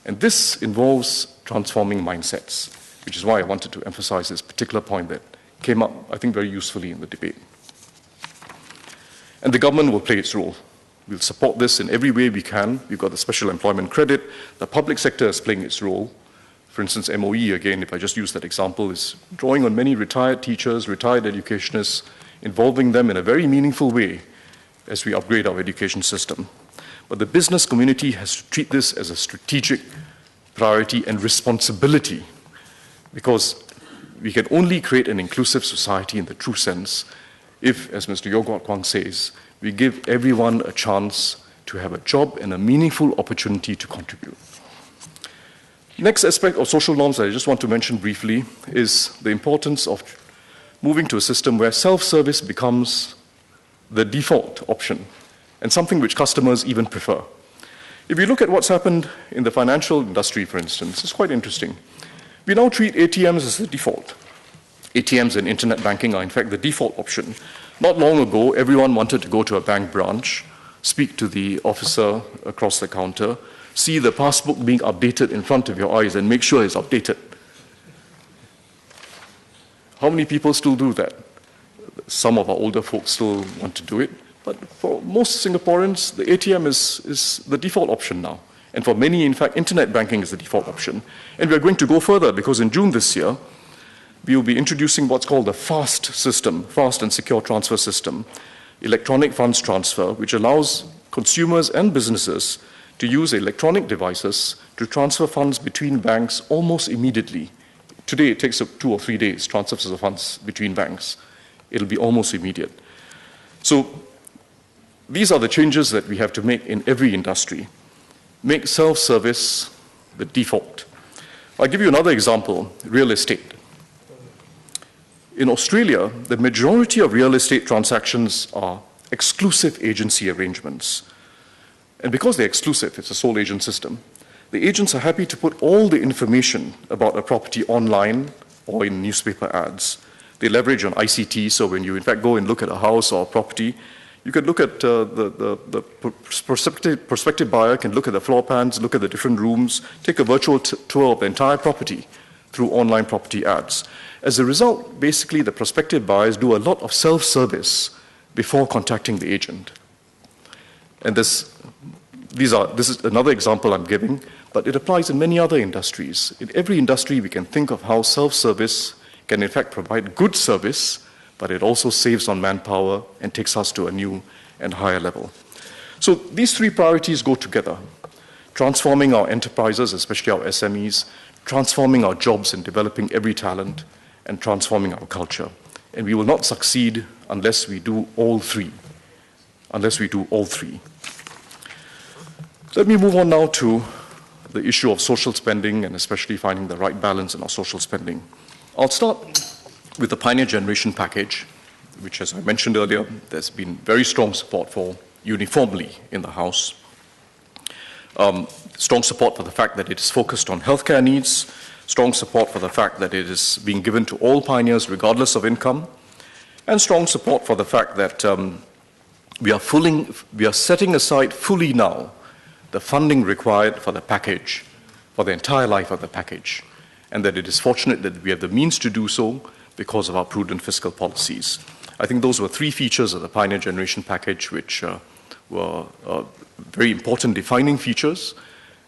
And this involves transforming mindsets, which is why I wanted to emphasize this particular point that came up, I think, very usefully in the debate. And the government will play its role. We'll support this in every way we can. We've got the special employment credit. The public sector is playing its role. For instance, MOE, again, if I just use that example, is drawing on many retired teachers, retired educationists, involving them in a very meaningful way as we upgrade our education system. But the business community has to treat this as a strategic priority and responsibility, because we can only create an inclusive society in the true sense if, as Mr. Yeo Guat Kwang says, we give everyone a chance to have a job and a meaningful opportunity to contribute. Next aspect of social norms that I just want to mention briefly is the importance of moving to a system where self-service becomes the default option and something which customers even prefer. If you look at what's happened in the financial industry, for instance, it's quite interesting. We now treat ATMs as the default. ATMs and internet banking are in fact the default option. Not long ago, everyone wanted to go to a bank branch, speak to the officer across the counter, see the passbook being updated in front of your eyes and make sure it's updated. How many people still do that? Some of our older folks still want to do it, but for most Singaporeans, the ATM is the default option now. And for many, in fact, internet banking is the default option. And we're going to go further because in June this year, we will be introducing what's called the FAST system, Fast and Secure Transfer System, electronic funds transfer, which allows consumers and businesses to use electronic devices to transfer funds between banks almost immediately. Today, it takes 2 or 3 days, transfers of funds between banks. It'll be almost immediate. So these are the changes that we have to make in every industry. Make self-service the default. I'll give you another example, real estate. In Australia, the majority of real estate transactions are exclusive agency arrangements. And because they're exclusive, it's a sole agent system, the agents are happy to put all the information about a property online or in newspaper ads. They leverage on ICT, so when you in fact go and look at a house or a property, you can look at the prospective buyer can look at the floor plans, look at the different rooms, take a virtual tour of the entire property through online property ads. As a result, basically the prospective buyers do a lot of self-service before contacting the agent. And this is another example I'm giving, but it applies in many other industries. In every industry, we can think of how self-service can in fact provide good service, but it also saves on manpower and takes us to a new and higher level. So these three priorities go together. Transforming our enterprises, especially our SMEs, transforming our jobs and developing every talent, and transforming our culture. And we will not succeed unless we do all three. Unless we do all three. Let me move on now to the issue of social spending and especially finding the right balance in our social spending. I'll start with the Pioneer Generation Package, which, as I mentioned earlier, there's been very strong support for uniformly in the House. Strong support for the fact that it is focused on healthcare needs, strong support for the fact that it is being given to all pioneers regardless of income, and strong support for the fact that we are setting aside fully now the funding required for the package, for the entire life of the package, and that it is fortunate that we have the means to do so because of our prudent fiscal policies. I think those were three features of the Pioneer Generation package which were very important defining features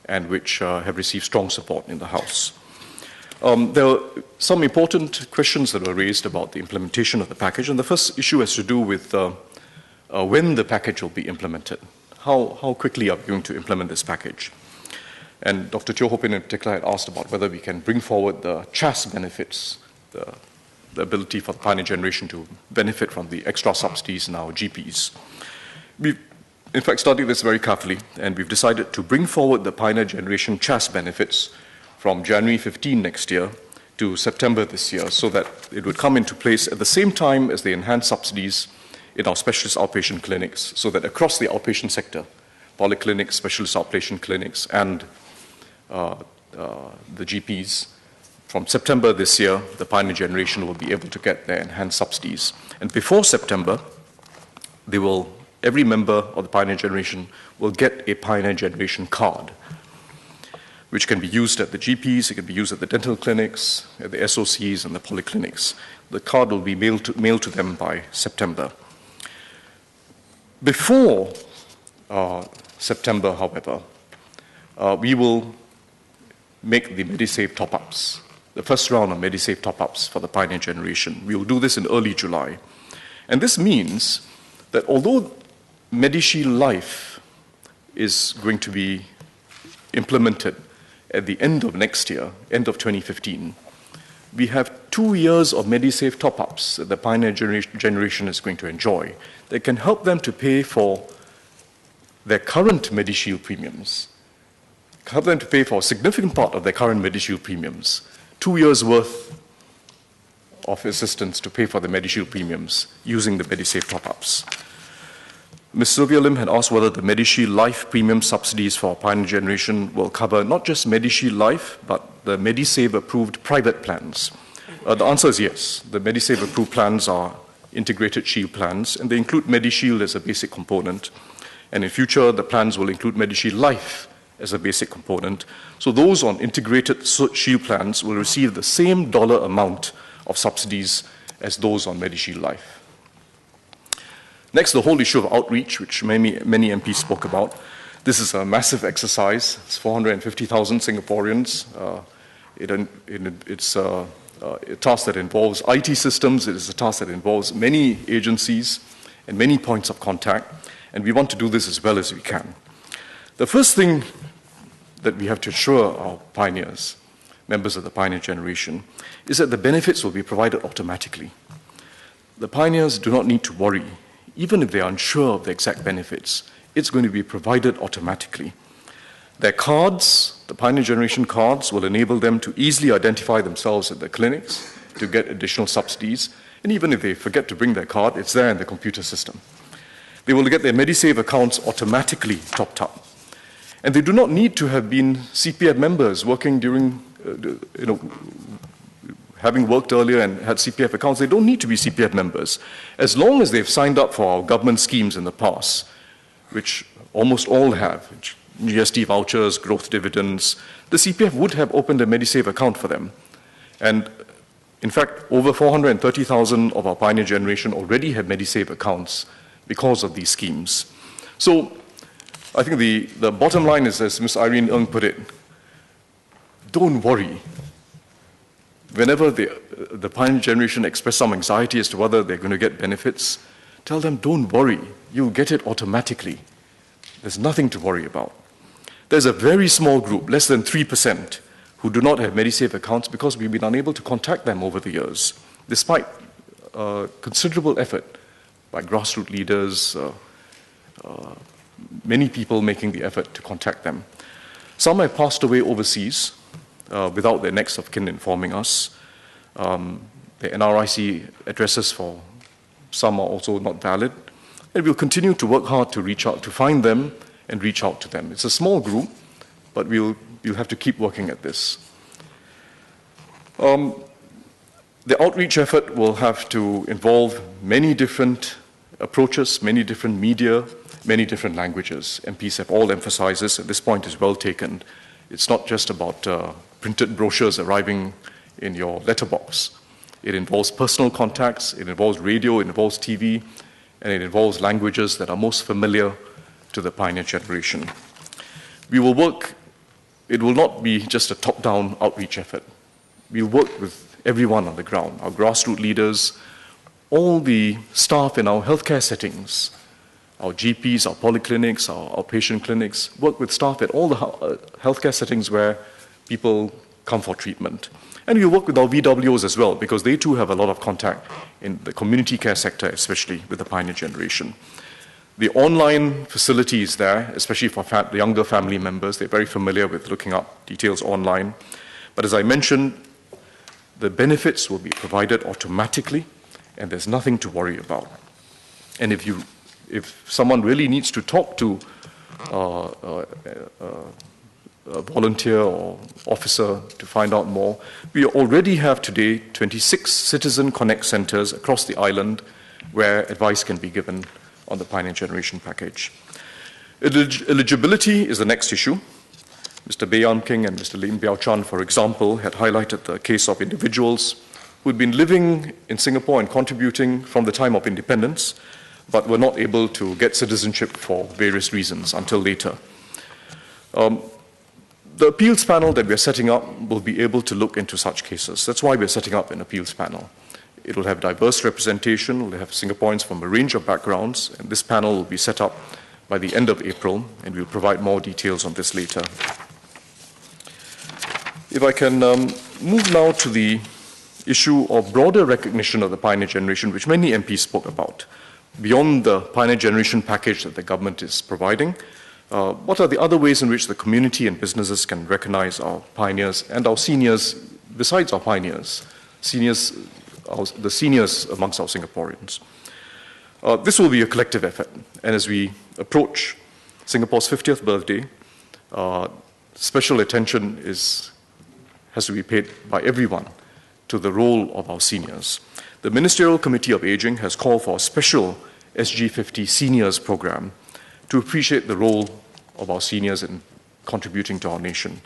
and which have received strong support in the House. There were some important questions that were raised about the implementation of the package, and the first issue has to do with when the package will be implemented. How quickly are we going to implement this package? And Dr. Teo Ho Pin in particular had asked about whether we can bring forward the CHAS benefits, the ability for the Pioneer Generation to benefit from the extra subsidies in our GPs. We've, in fact, studied this very carefully, and we've decided to bring forward the Pioneer Generation CHAS benefits from January 15 next year to September this year, so that it would come into place at the same time as the enhanced subsidies in our specialist outpatient clinics, so that across the outpatient sector, polyclinics, specialist outpatient clinics, and the GPs, from September this year, the Pioneer Generation will be able to get their enhanced subsidies. And before September, every member of the Pioneer Generation will get a Pioneer Generation card, which can be used at the GPs, it can be used at the dental clinics, at the SOCs, and the polyclinics. The card will be mailed to them by September. Before September, however, we will make the Medisave top-ups, the first round of Medisave top-ups for the Pioneer Generation. We will do this in early July. And this means that although MediShield Life is going to be implemented at the end of next year, end of 2015, we have 2 years of Medisave top-ups that the Pioneer Generation is going to enjoy that can help them to pay for their current MediShield premiums, help them to pay for a significant part of their current MediShield premiums, 2 years' worth of assistance to pay for the MediShield premiums using the Medisave top-ups. Ms. Sylvia Lim had asked whether the MediShield Life premium subsidies for Pioneer Generation will cover not just MediShield Life, but the Medisave-approved private plans. The answer is yes. The Medisave-approved plans are integrated shield plans, and they include MediShield as a basic component. And in future, the plans will include MediShield Life as a basic component. So those on integrated shield plans will receive the same dollar amount of subsidies as those on MediShield Life. Next, the whole issue of outreach, which many MPs spoke about. This is a massive exercise. It's 450,000 Singaporeans. It's a task that involves IT systems. It is a task that involves many agencies and many points of contact. And we want to do this as well as we can. The first thing that we have to assure our pioneers, members of the Pioneer Generation, is that the benefits will be provided automatically. The pioneers do not need to worry. Even if they are unsure of the exact benefits, it's going to be provided automatically. Their cards, the Pioneer Generation cards, will enable them to easily identify themselves at the clinics to get additional subsidies. And even if they forget to bring their card, it's there in the computer system. They will get their Medisave accounts automatically topped up. And they do not need to have been CPF members working during, having worked earlier and had CPF accounts. They don't need to be CPF members. As long as they've signed up for our government schemes in the past, which almost all have, GST vouchers, growth dividends, the CPF would have opened a Medisave account for them. And in fact, over 430,000 of our Pioneer Generation already have Medisave accounts because of these schemes. So I think the bottom line is, as Ms. Irene Ng put it, don't worry. Whenever the Pioneer Generation express some anxiety as to whether they're going to get benefits, tell them, don't worry, you'll get it automatically. There's nothing to worry about. There's a very small group, less than 3%, who do not have Medisave accounts because we've been unable to contact them over the years, despite considerable effort by grassroots leaders, many people making the effort to contact them. Some have passed away overseas without their next of kin informing us. The NRIC addresses for some are also not valid. And we'll continue to work hard to reach out, to find them and reach out to them. It's a small group, but we'll have to keep working at this. The outreach effort will have to involve many different approaches, many different media, many different languages. MPs have all emphasized this, and this point is well taken. It's not just about printed brochures arriving in your letterbox. It involves personal contacts, it involves radio, it involves TV, and it involves languages that are most familiar to the pioneer generation. We will work, it will not be just a top-down outreach effort. We'll work with everyone on the ground, our grassroots leaders, all the staff in our healthcare settings, our GPs, our polyclinics, our outpatient clinics, work with staff at all the healthcare settings where people come for treatment. And we work with our VWOs as well, because they too have a lot of contact in the community care sector, especially with the pioneer generation. The online facility is there, especially for the younger family members. They're very familiar with looking up details online. But as I mentioned, the benefits will be provided automatically, and there's nothing to worry about. And if someone really needs to talk to a volunteer or officer to find out more, we already have today 26 Citizen Connect centers across the island where advice can be given on the Pioneer Generation package. Eligibility is the next issue. Mr. Bayan King and Mr. Lim Biao Chan, for example, had highlighted the case of individuals who had been living in Singapore and contributing from the time of independence, but were not able to get citizenship for various reasons until later. The appeals panel that we're setting up will be able to look into such cases. That's why we're setting up an appeals panel. It will have diverse representation, we'll have Singaporeans from a range of backgrounds, and this panel will be set up by the end of April, and we'll provide more details on this later. If I can move now to the issue of broader recognition of the pioneer generation, which many MPs spoke about. Beyond the pioneer generation package that the government is providing, what are the other ways in which the community and businesses can recognize our pioneers and our seniors, besides our pioneers, the seniors amongst our Singaporeans? This will be a collective effort, and as we approach Singapore's 50th birthday, special attention has to be paid by everyone to the role of our seniors. The Ministerial Committee of Aging has called for a special SG50 Seniors program to appreciate the role of our seniors in contributing to our nation.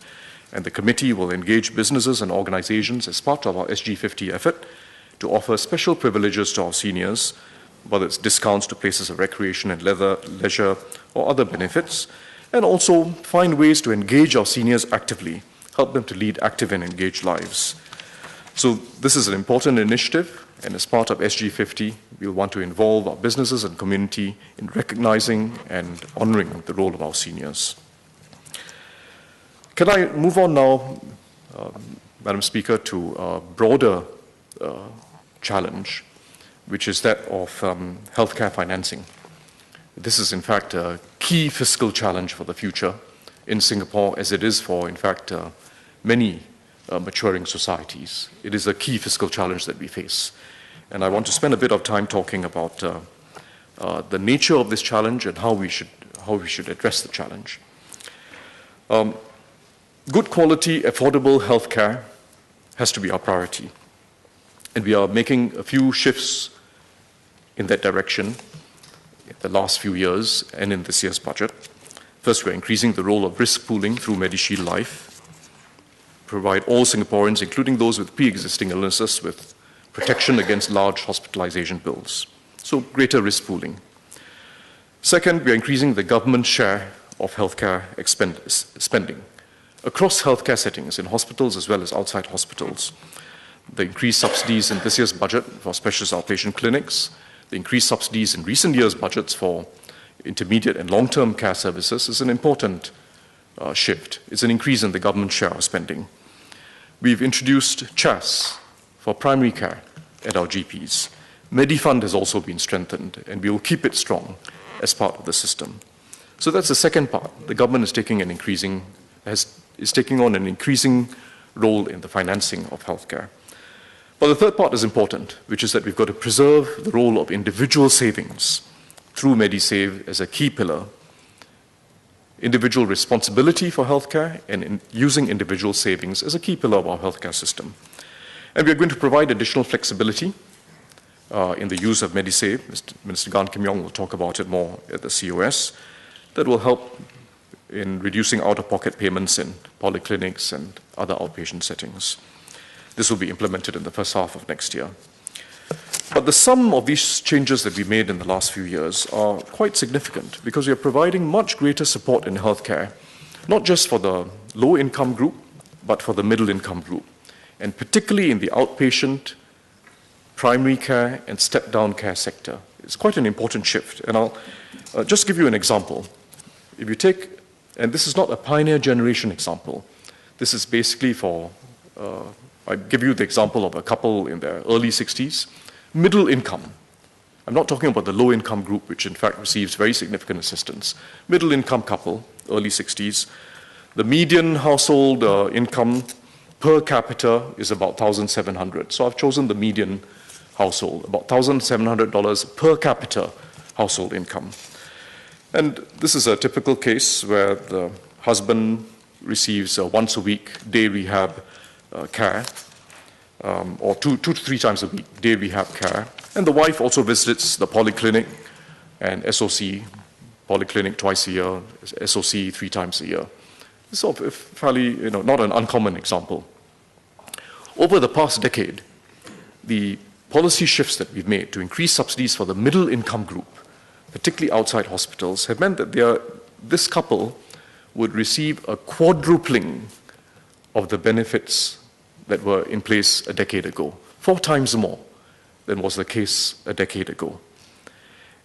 And the committee will engage businesses and organizations as part of our SG50 effort to offer special privileges to our seniors, whether it's discounts to places of recreation and leisure or other benefits, and also find ways to engage our seniors actively, help them to lead active and engaged lives. So this is an important initiative, and as part of SG50, we'll want to involve our businesses and community in recognizing and honoring the role of our seniors. Can I move on now, Madam Speaker, to a broader challenge, which is that of healthcare financing. This is, in fact, a key fiscal challenge for the future in Singapore, as it is for, in fact, many maturing societies. It is a key fiscal challenge that we face. And I want to spend a bit of time talking about the nature of this challenge and how we should address the challenge. Good quality, affordable healthcare has to be our priority. And we are making a few shifts in that direction in the last few years and in this year's budget. First, we're increasing the role of risk pooling through MediShield Life, provide all Singaporeans, including those with pre-existing illnesses, with protection against large hospitalization bills. So greater risk pooling. Second, we are increasing the government share of healthcare spending across healthcare settings, in hospitals as well as outside hospitals. The increased subsidies in this year's budget for specialist outpatient clinics, the increased subsidies in recent years' budgets for intermediate and long-term care services is an important shift. It's an increase in the government share of spending. We've introduced CHAS for primary care at our GPs. Medifund has also been strengthened, and we will keep it strong as part of the system. So that's the second part. The government is taking on an increasing role in the financing of healthcare. But the third part is important, which is that we've got to preserve the role of individual savings through MediSave as a key pillar individual responsibility for healthcare and in using individual savings as a key pillar of our healthcare system. And we are going to provide additional flexibility in the use of MediSave. Minister Gan Kim Yong will talk about it more at the COS. That will help in reducing out-of-pocket payments in polyclinics and other outpatient settings. This will be implemented in the first half of next year. But the sum of these changes that we made in the last few years are quite significant because we are providing much greater support in healthcare, not just for the low-income group, but for the middle-income group, and particularly in the outpatient, primary care, and step-down care sector. It's quite an important shift, and I'll just give you an example. If you take, and this is not a pioneer generation example, this is basically for, I give you the example of a couple in their early 60s, middle income. I'm not talking about the low income group, which in fact receives very significant assistance. Middle income couple, early 60s. The median household income per capita is about $1,700. So I've chosen the median household, about $1,700 per capita household income. And this is a typical case where the husband receives once a week day rehab care, or two to three times a week day rehab care. And the wife also visits the polyclinic and SOC, polyclinic twice a year, SOC 3 times a year. It's sort of fairly, not an uncommon example. Over the past decade, the policy shifts that we've made to increase subsidies for the middle income group, particularly outside hospitals, have meant that this couple would receive a quadrupling of the benefits that were in place a decade ago, 4 times more than was the case a decade ago.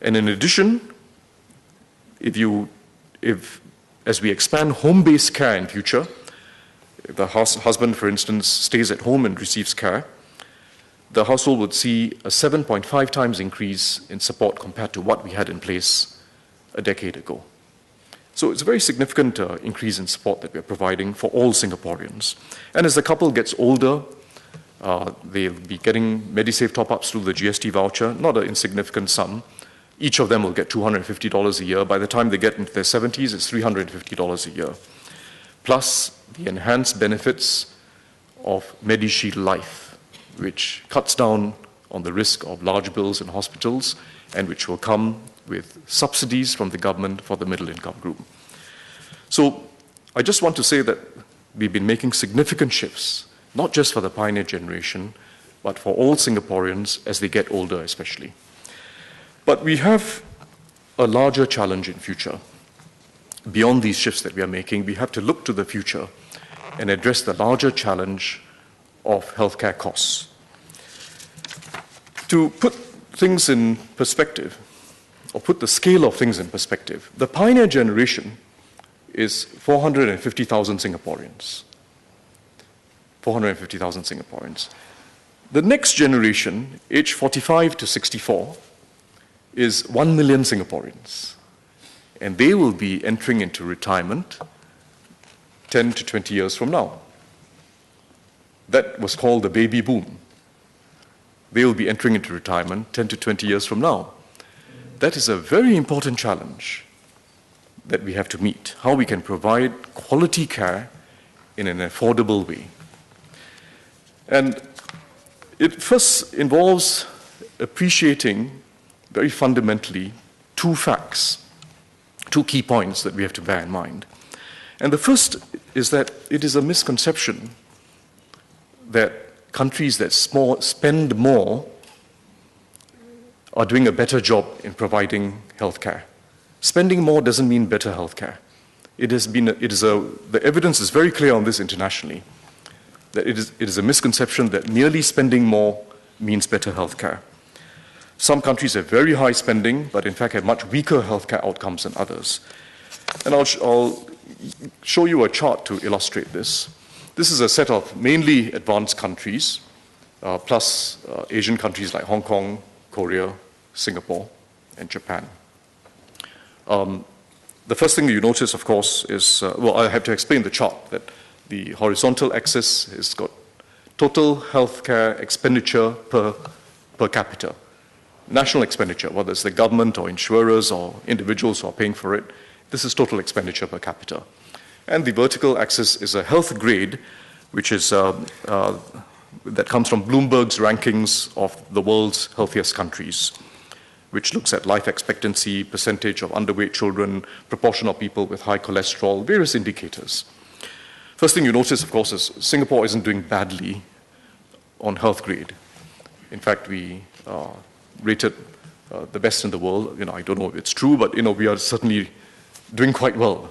And in addition, as we expand home-based care in future, if the husband, for instance, stays at home and receives care, the household would see a 7.5 times increase in support compared to what we had in place a decade ago. So it's a very significant increase in support that we're providing for all Singaporeans. And as the couple gets older, they'll be getting MediSave top-ups through the GST voucher, not an insignificant sum. Each of them will get $250 a year. By the time they get into their 70s, it's $350 a year. Plus the enhanced benefits of MediShield Life, which cuts down on the risk of large bills in hospitals and which will come with subsidies from the government for the middle income group. So I just want to say that we've been making significant shifts, not just for the pioneer generation, but for all Singaporeans as they get older especially. But we have a larger challenge in future. Beyond these shifts that we are making, we have to look to the future and address the larger challenge of healthcare costs. To put things in perspective, or put the scale of things in perspective, the pioneer generation is 450,000 Singaporeans. 450,000 Singaporeans. The next generation, age 45 to 64, is 1 million Singaporeans. And they will be entering into retirement 10 to 20 years from now. That was called the baby boom. They will be entering into retirement 10 to 20 years from now. That is a very important challenge that we have to meet, how we can provide quality care in an affordable way. And it first involves appreciating very fundamentally 2 facts, 2 key points that we have to bear in mind. And the first is that it is a misconception that countries that spend more are doing a better job in providing healthcare. Spending more doesn't mean better healthcare. The evidence is very clear on this internationally, that it is a misconception that merely spending more means better healthcare. Some countries have very high spending, but in fact have much weaker healthcare outcomes than others. And I'll show you a chart to illustrate this. This is a set of mainly advanced countries, plus Asian countries like Hong Kong, Korea, Singapore, and Japan. The first thing you notice, of course, is, I have to explain the chart, that the horizontal axis has got total healthcare expenditure per capita. National expenditure, whether it's the government or insurers or individuals who are paying for it, This is total expenditure per capita. And the vertical axis is a health grade, which is that comes from Bloomberg's rankings of the world's healthiest countries, which looks at life expectancy, percentage of underweight children, proportion of people with high cholesterol, various indicators. First thing you notice, of course, is Singapore isn't doing badly on health grade. In fact, we rated the best in the world. I don't know if it's true, but we are certainly doing quite well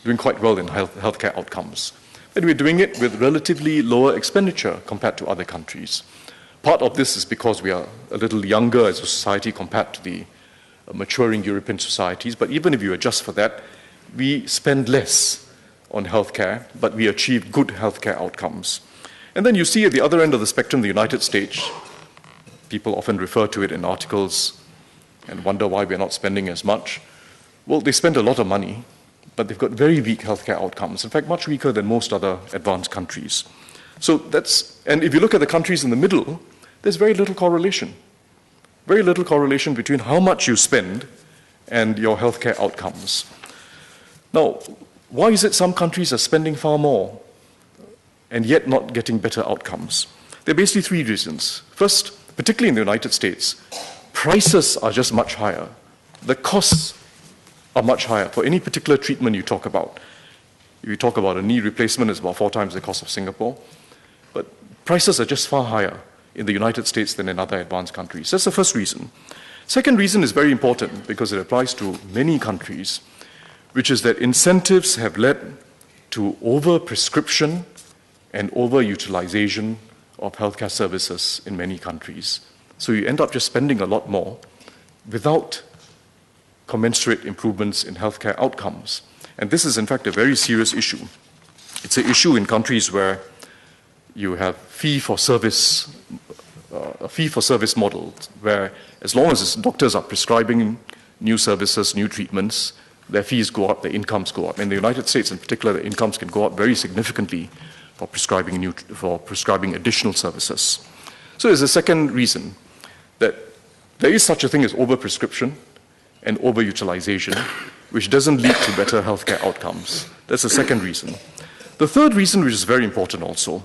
in healthcare outcomes. But we're doing it with relatively lower expenditure compared to other countries. Part of this is because we are a little younger as a society compared to the maturing European societies, but even if you adjust for that, we spend less on healthcare, but we achieve good healthcare outcomes. And then you see at the other end of the spectrum, the United States. People often refer to it in articles and wonder why we're not spending as much. Well, they spend a lot of money, but they've got very weak healthcare outcomes, in fact, much weaker than most other advanced countries. And if you look at the countries in the middle, there's very little correlation. Very little correlation between how much you spend and your healthcare outcomes. Now, why is it some countries are spending far more and yet not getting better outcomes? There are basically three reasons. First, particularly in the United States, prices are just much higher. The costs are much higher for any particular treatment you talk about. If you talk about a knee replacement, it's about 4 times the cost of Singapore. But prices are just far higher in the United States than in other advanced countries. That's the first reason. Second reason is very important because it applies to many countries, which is that incentives have led to over-prescription and over-utilization of healthcare services in many countries. So you end up just spending a lot more without commensurate improvements in healthcare outcomes. And this is, in fact, a very serious issue. It's an issue in countries where you have fee-for-service models, where as long as doctors are prescribing new services, new treatments, their fees go up, their incomes go up. In the United States, in particular, the incomes can go up very significantly for prescribing additional services. So there's a second reason that there is such a thing as overprescription and overutilization, which doesn't lead to better healthcare outcomes. That's the second reason. The third reason, which is very important also,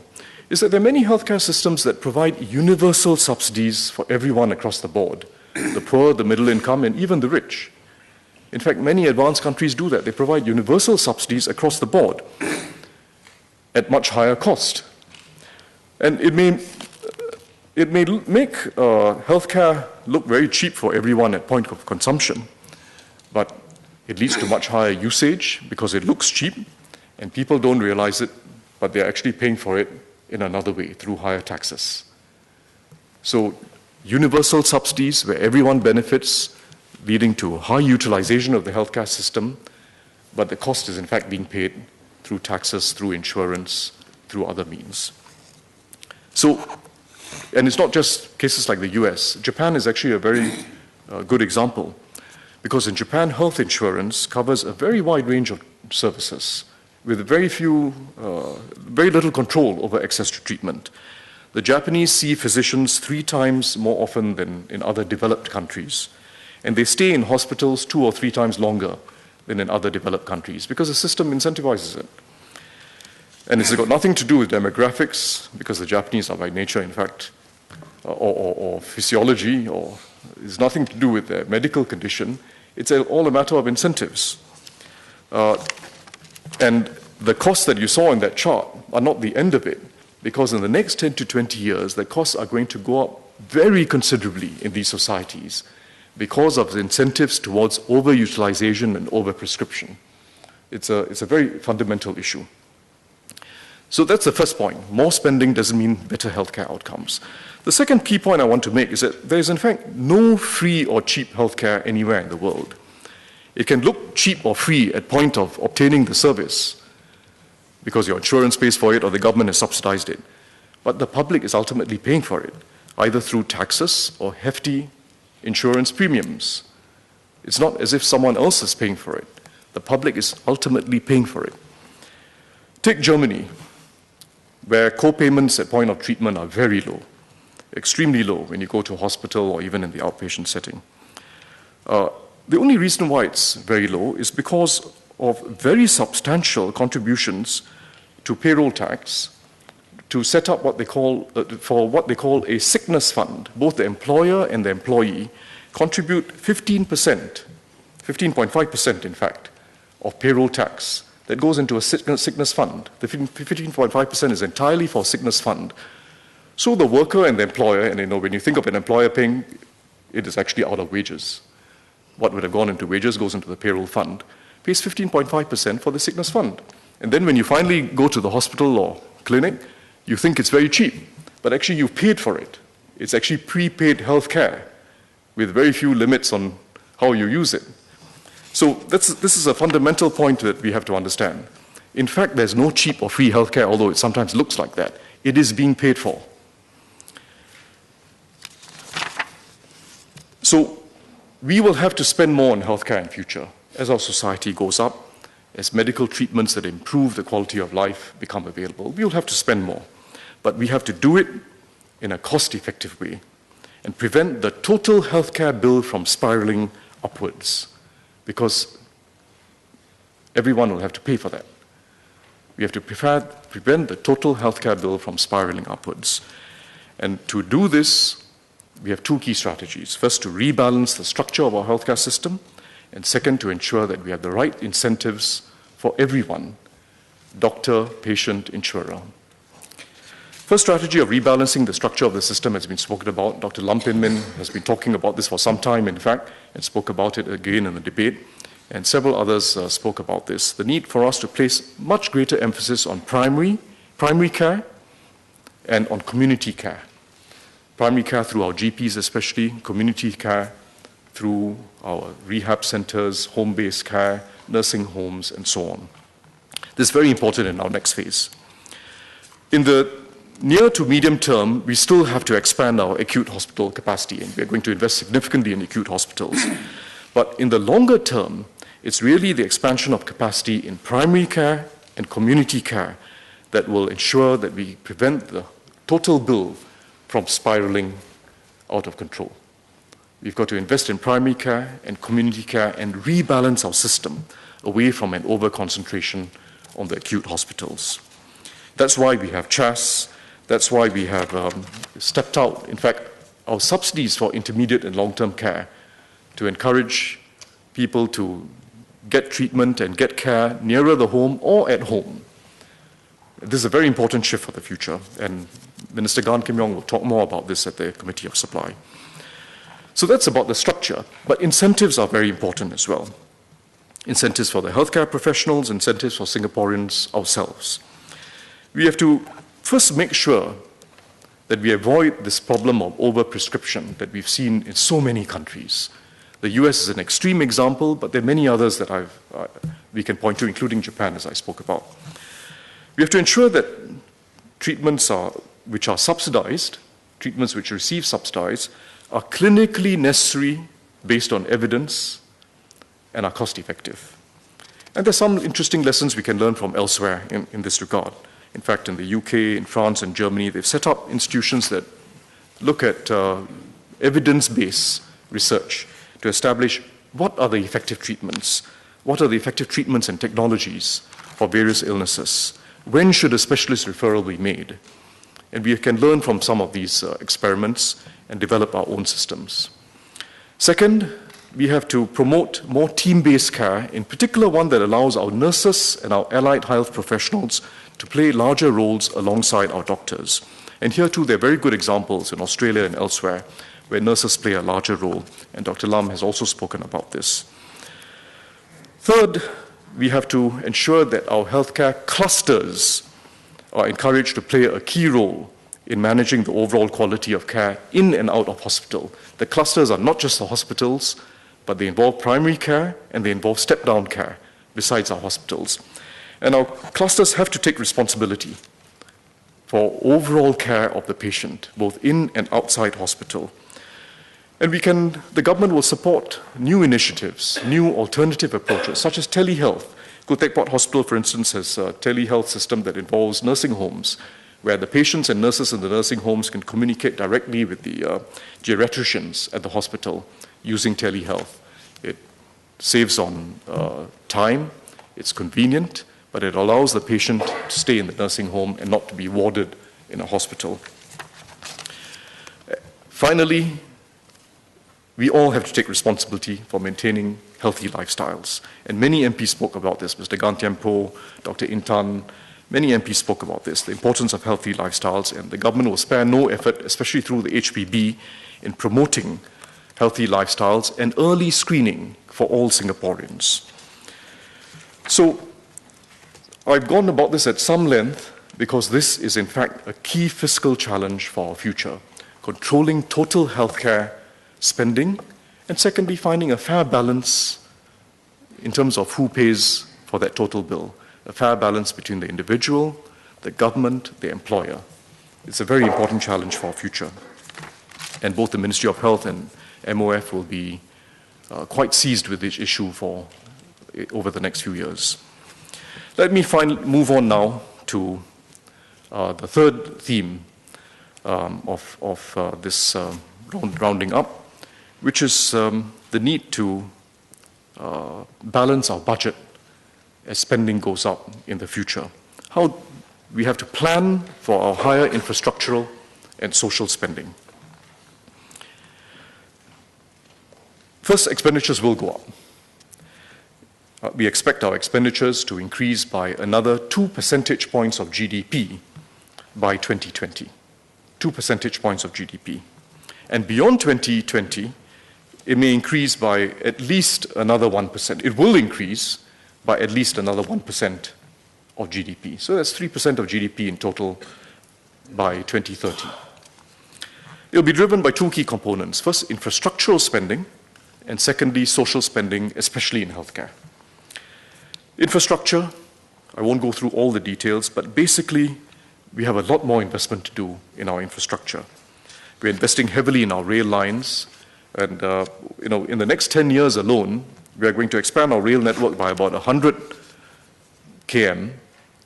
is that there are many healthcare systems that provide universal subsidies for everyone across the board, the poor, the middle income, and even the rich. In fact, many advanced countries do that. They provide universal subsidies across the board at much higher cost. And it may make healthcare look very cheap for everyone at point of consumption, but it leads to much higher usage because it looks cheap, and people don't realize it, but they're actually paying for it in another way, through higher taxes. So universal subsidies where everyone benefits, leading to high utilization of the healthcare system, but the cost is in fact being paid through taxes, through insurance, through other means. And it's not just cases like the US. Japan is actually a very good example, because in Japan, health insurance covers a very wide range of services with very little control over access to treatment. The Japanese see physicians 3 times more often than in other developed countries, and they stay in hospitals 2 or 3 times longer than in other developed countries because the system incentivizes it. And it's got nothing to do with demographics, because the Japanese are by nature, in fact, or physiology, or it's nothing to do with their medical condition. It's all a matter of incentives. And the costs that you saw in that chart are not the end of it, because in the next 10 to 20 years, the costs are going to go up very considerably in these societies because of the incentives towards overutilization and overprescription. It's a very fundamental issue. So that's the first point. More spending doesn't mean better healthcare outcomes. The second key point I want to make is that there is in fact no free or cheap healthcare anywhere in the world. It can look cheap or free at point of obtaining the service because your insurance pays for it or the government has subsidized it. But the public is ultimately paying for it, either through taxes or hefty insurance premiums. It's not as if someone else is paying for it. The public is ultimately paying for it. Take Germany, where co-payments at point of treatment are very low, extremely low when you go to a hospital or even in the outpatient setting. The only reason why it's very low is because of very substantial contributions to payroll tax to set up what they call, a sickness fund. Both the employer and the employee contribute 15%, 15.5% in fact, of payroll tax that goes into a sickness fund. The 15.5% is entirely for sickness fund. So the worker and the employer, and when you think of an employer paying, it is actually out of wages. What would have gone into wages goes into the payroll fund, pays 15.5% for the sickness fund. And then when you finally go to the hospital or clinic, you think it's very cheap, but actually you've paid for it. It's actually prepaid health care with very few limits on how you use it. So this is a fundamental point that we have to understand. In fact, there's no cheap or free health care, although it sometimes looks like that. It is being paid for. So we will have to spend more on healthcare in future as our society goes up, as medical treatments that improve the quality of life become available. We will have to spend more, but we have to do it in a cost-effective way and prevent the total healthcare bill from spiraling upwards, because everyone will have to pay for that. We have to prevent the total healthcare bill from spiraling upwards. And to do this, we have two key strategies. First, to rebalance the structure of our healthcare system, and second, to ensure that we have the right incentives for everyone, doctor, patient, insurer. First strategy of rebalancing the structure of the system has been spoken about. Dr. Lam Pin Min has been talking about this for some time, in fact, and spoke about it again in the debate, and several others spoke about this. The need for us to place much greater emphasis on primary care and on community care. Primary care through our GPs especially, community care through our rehab centers, home-based care, nursing homes, and so on. This is very important in our next phase. In the near to medium term, we still have to expand our acute hospital capacity, and we're going to invest significantly in acute hospitals. But in the longer term, it's really the expansion of capacity in primary care and community care that will ensure that we prevent the total bill from spiraling out of control. We've got to invest in primary care and community care and rebalance our system away from an over-concentration on the acute hospitals. That's why we have CHAS. That's why we have stepped out, in fact, our subsidies for intermediate and long-term care to encourage people to get treatment and get care nearer the home or at home. This is a very important shift for the future, and Minister Gan Kim Yong will talk more about this at the Committee of Supply. So that's about the structure, but incentives are very important as well. Incentives for the healthcare professionals, incentives for Singaporeans ourselves. We have to first make sure that we avoid this problem of overprescription that we've seen in so many countries. The US is an extreme example, but there are many others that we can point to, including Japan, as I spoke about. We have to ensure that treatments which are subsidized, treatments which receive subsidies, are clinically necessary based on evidence and are cost-effective. And there's some interesting lessons we can learn from elsewhere in this regard. In fact, in the UK, in France, and Germany, they've set up institutions that look at evidence-based research to establish what are the effective treatments, and technologies for various illnesses. When should a specialist referral be made? And we can learn from some of these experiments and develop our own systems. Second, we have to promote more team-based care, in particular one that allows our nurses and our allied health professionals to play larger roles alongside our doctors. And here too, there are very good examples in Australia and elsewhere where nurses play a larger role, and Dr. Lam has also spoken about this. Third, we have to ensure that our healthcare clusters are encouraged to play a key role in managing the overall quality of care in and out of hospital. The clusters are not just the hospitals, but they involve primary care and they involve step-down care besides our hospitals. And our clusters have to take responsibility for overall care of the patient, both in and outside hospital. And the government will support new initiatives, new alternative approaches, such as telehealth. Khoo Teck Puat Hospital, for instance, has a telehealth system that involves nursing homes, where the patients and nurses in the nursing homes can communicate directly with the geriatricians at the hospital using telehealth. It saves on time, it's convenient, but it allows the patient to stay in the nursing home and not to be warded in a hospital. Finally, we all have to take responsibility for maintaining healthy lifestyles. And many MPs spoke about this. Mr. Gantiampo, Dr. Intan, many MPs spoke about this, the importance of healthy lifestyles, and the government will spare no effort, especially through the HPB, in promoting healthy lifestyles and early screening for all Singaporeans. So I've gone about this at some length because this is in fact a key fiscal challenge for our future, controlling total healthcare spending, and secondly, finding a fair balance in terms of who pays for that total bill, a fair balance between the individual, the government, the employer. It's a very important challenge for our future. And both the Ministry of Health and MOF will be quite seized with this issue over the next few years. Let me move on now to the third theme of this rounding up, which is the need to balance our budget as spending goes up in the future. How we have to plan for our higher infrastructural and social spending. First, expenditures will go up. We expect our expenditures to increase by another 2 percentage points of GDP by 2020. 2 percentage points of GDP. And beyond 2020, it may increase by at least another 1%. It will increase by at least another 1% of GDP. So that's 3% of GDP in total by 2030. It will be driven by two key components. First, infrastructural spending, and secondly, social spending, especially in healthcare. Infrastructure, I won't go through all the details, but basically, we have a lot more investment to do in our infrastructure. We're investing heavily in our rail lines, and in the next 10 years alone, we are going to expand our rail network by about 100 km,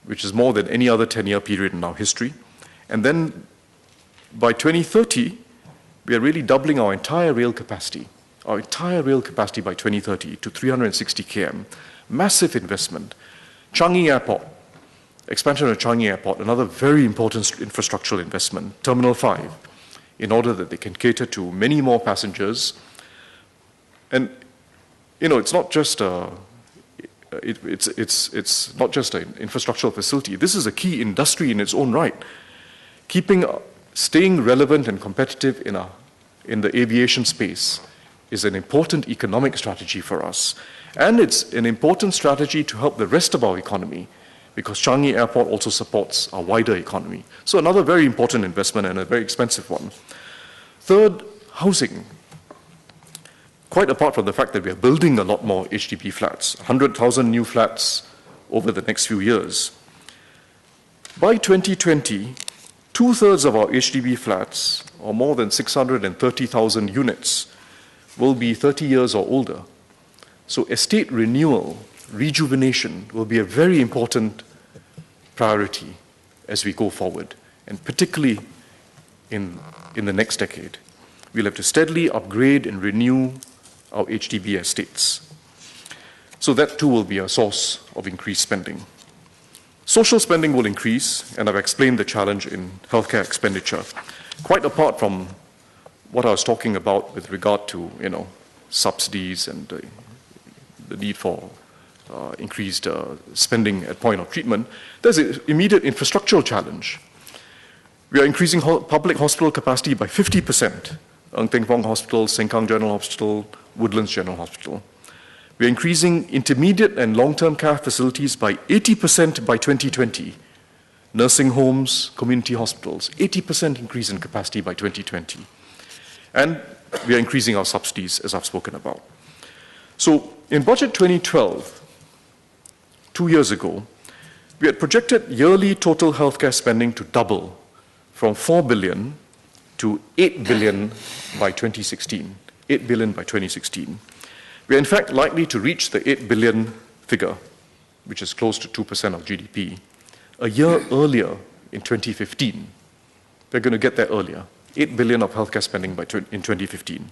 which is more than any other 10-year period in our history. And then by 2030, we are really doubling our entire rail capacity by 2030 to 360 km. Massive investment. Changi Airport, expansion of Changi Airport, another very important infrastructural investment. Terminal 5, in order that they can cater to many more passengers. And it's not just it's not just an infrastructural facility. This is a key industry in its own right. Staying relevant and competitive in the aviation space is an important economic strategy for us. And it's an important strategy to help the rest of our economy, because Changi Airport also supports our wider economy. So another very important investment and a very expensive one. Third, housing. Quite apart from the fact that we are building a lot more HDB flats, 100,000 new flats over the next few years. By 2020, 2/3 of our HDB flats, or more than 630,000 units, will be 30 years or older. So estate renewal, rejuvenation will be a very important priority as we go forward, and particularly in the next decade. We'll have to steadily upgrade and renew our HDB estates. So that too will be a source of increased spending. Social spending will increase, and I've explained the challenge in healthcare expenditure. Quite apart from what I was talking about with regard to, subsidies and the need for increased spending at point of treatment, there's an immediate infrastructural challenge. We are increasing public hospital capacity by 50%. Ng Teng Fong Hospital, Sengkang General Hospital, Woodlands General Hospital. We are increasing intermediate and long-term care facilities by 80% by 2020. Nursing homes, community hospitals, 80% increase in capacity by 2020. And we are increasing our subsidies, as I've spoken about. So in Budget 2012, 2 years ago, we had projected yearly total healthcare spending to double from 4 billion to 8 billion by 2016. 8 billion by 2016. We are in fact likely to reach the 8 billion figure, which is close to 2% of GDP, a year earlier in 2015. We're going to get there earlier. 8 billion of healthcare spending in 2015.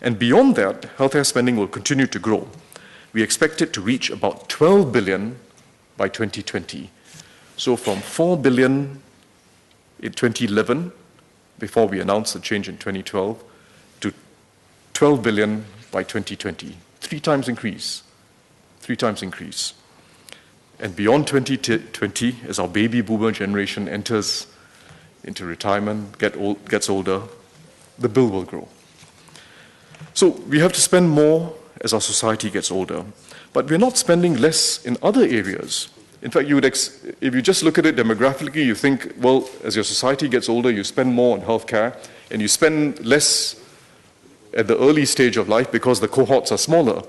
And beyond that, healthcare spending will continue to grow. we expect it to reach about 12 billion by 2020. So from 4 billion in 2011, before we announced the change in 2012, to 12 billion by 2020. 3 times increase. 3 times increase. And beyond 2020, as our baby boomer generation enters into retirement, gets older, the bill will grow. So we have to spend more as our society gets older. But we're not spending less in other areas. In fact, if you just look at it demographically, you think, well, as your society gets older, you spend more on healthcare, and you spend less at the early stage of life because the cohorts are smaller.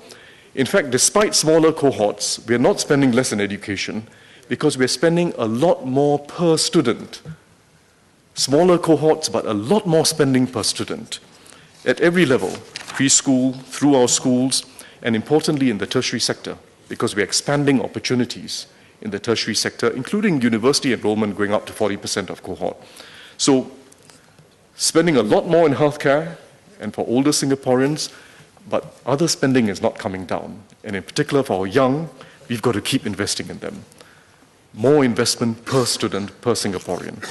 In fact, despite smaller cohorts, we're not spending less in education because we're spending a lot more per student. Smaller cohorts, but a lot more spending per student at every level, preschool, through our schools, and importantly in the tertiary sector, because we're expanding opportunities in the tertiary sector, including university enrollment going up to 40% of cohort. So spending a lot more in healthcare and for older Singaporeans, but other spending is not coming down. And in particular for our young, we've got to keep investing in them. More investment per student, per Singaporean.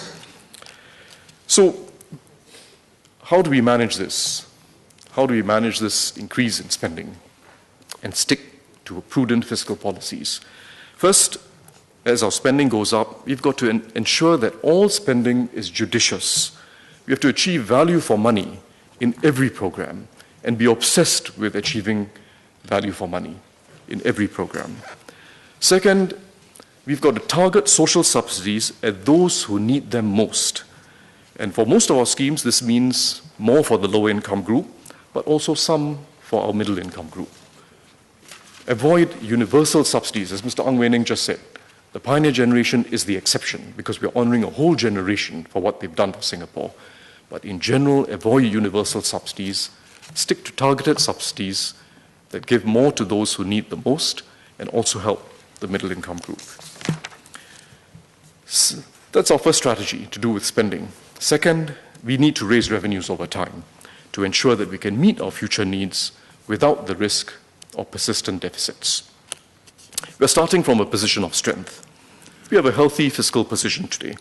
So how do we manage this? How do we manage this increase in spending and stick to prudent fiscal policies? First, as our spending goes up, we've got to ensure that all spending is judicious. We have to achieve value for money in every program and be obsessed with achieving value for money in every program. Second, we've got to target social subsidies at those who need them most. And for most of our schemes, this means more for the low-income group, but also some for our middle-income group. Avoid universal subsidies, as Mr. Ang Wei Ning just said. The pioneer generation is the exception because we're honoring a whole generation for what they've done for Singapore. But in general, avoid universal subsidies, stick to targeted subsidies that give more to those who need the most and also help the middle-income group. So that's our first strategy to do with spending. Second, we need to raise revenues over time to ensure that we can meet our future needs without the risk of persistent deficits. We're starting from a position of strength. We have a healthy fiscal position today.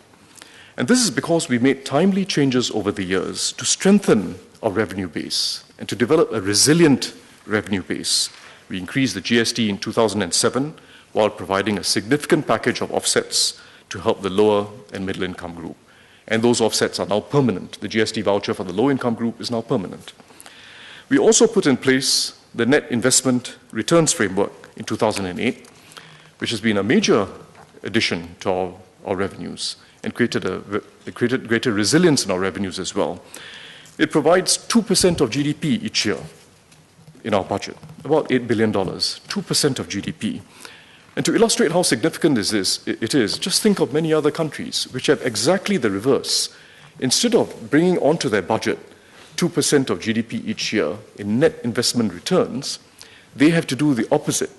And this is because we made timely changes over the years to strengthen our revenue base and to develop a resilient revenue base. We increased the GST in 2007 while providing a significant package of offsets to help the lower and middle income group. And those offsets are now permanent. The GST voucher for the low income group is now permanent. We also put in place the net investment returns framework in 2008, which has been a major addition to our revenues and created greater resilience in our revenues as well. It provides 2% of GDP each year in our budget, about $8 billion, 2% of GDP. And to illustrate how significant it is, just think of many other countries which have exactly the reverse. Instead of bringing onto their budget 2% of GDP each year in net investment returns, they have to do the opposite.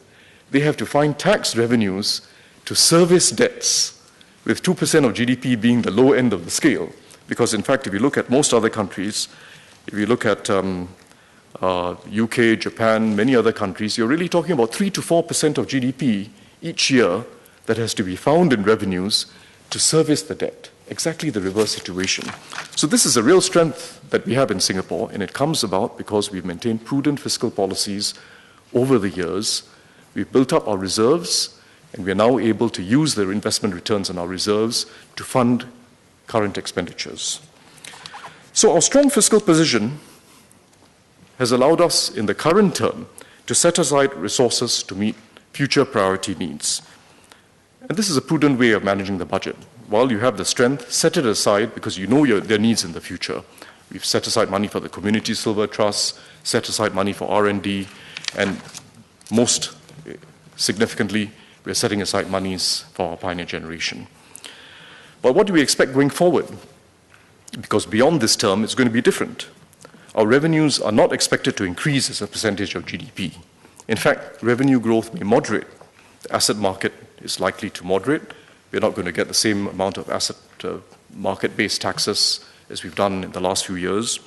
They have to find tax revenues to service debts, with 2% of GDP being the low end of the scale. Because in fact, if you look at most other countries, if you look at UK, Japan, many other countries, you're really talking about 3 to 4% of GDP each year that has to be found in revenues to service the debt. Exactly the reverse situation. So this is a real strength that we have in Singapore, and it comes about because we've maintained prudent fiscal policies over the years. We've built up our reserves, and we're now able to use the investment returns on our reserves to fund current expenditures. So our strong fiscal position has allowed us in the current term to set aside resources to meet future priority needs. And this is a prudent way of managing the budget. While you have the strength, set it aside because you know their needs in the future. We've set aside money for the Community Silver Trust, set aside money for R&D, and most significantly, we're setting aside monies for our pioneer generation. But what do we expect going forward? Because beyond this term, it's going to be different. Our revenues are not expected to increase as a percentage of GDP. In fact, revenue growth may moderate. The asset market is likely to moderate. We're not going to get the same amount of asset market-based taxes as we've done in the last few years.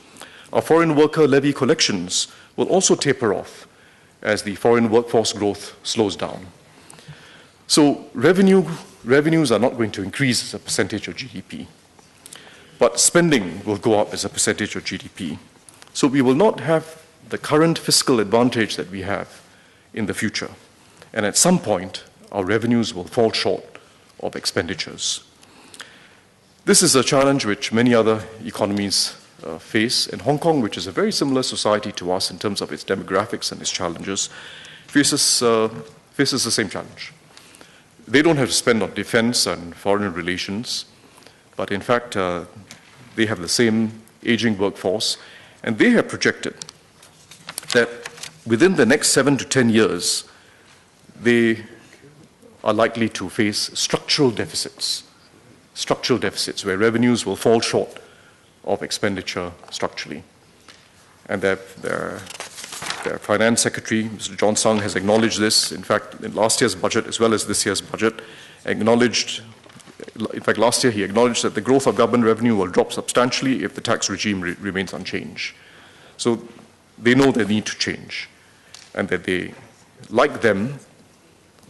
Our foreign worker levy collections will also taper off as the foreign workforce growth slows down. So revenues are not going to increase as a percentage of GDP, but spending will go up as a percentage of GDP. So we will not have the current fiscal advantage that we have in the future. And at some point, our revenues will fall short of expenditures. This is a challenge which many other economies face, and Hong Kong, which is a very similar society to us in terms of its demographics and its challenges, faces the same challenge. They don't have to spend on defense and foreign relations, but in fact, they have the same aging workforce, and they have projected that within the next 7 to 10 years, they are likely to face structural deficits where revenues will fall short of expenditure structurally. And their finance secretary, Mr. John Tsang, has acknowledged this. In fact, in last year's budget as well as this year's budget, last year he acknowledged that the growth of government revenue will drop substantially if the tax regime remains unchanged. So they know they need to change, and that they, like them,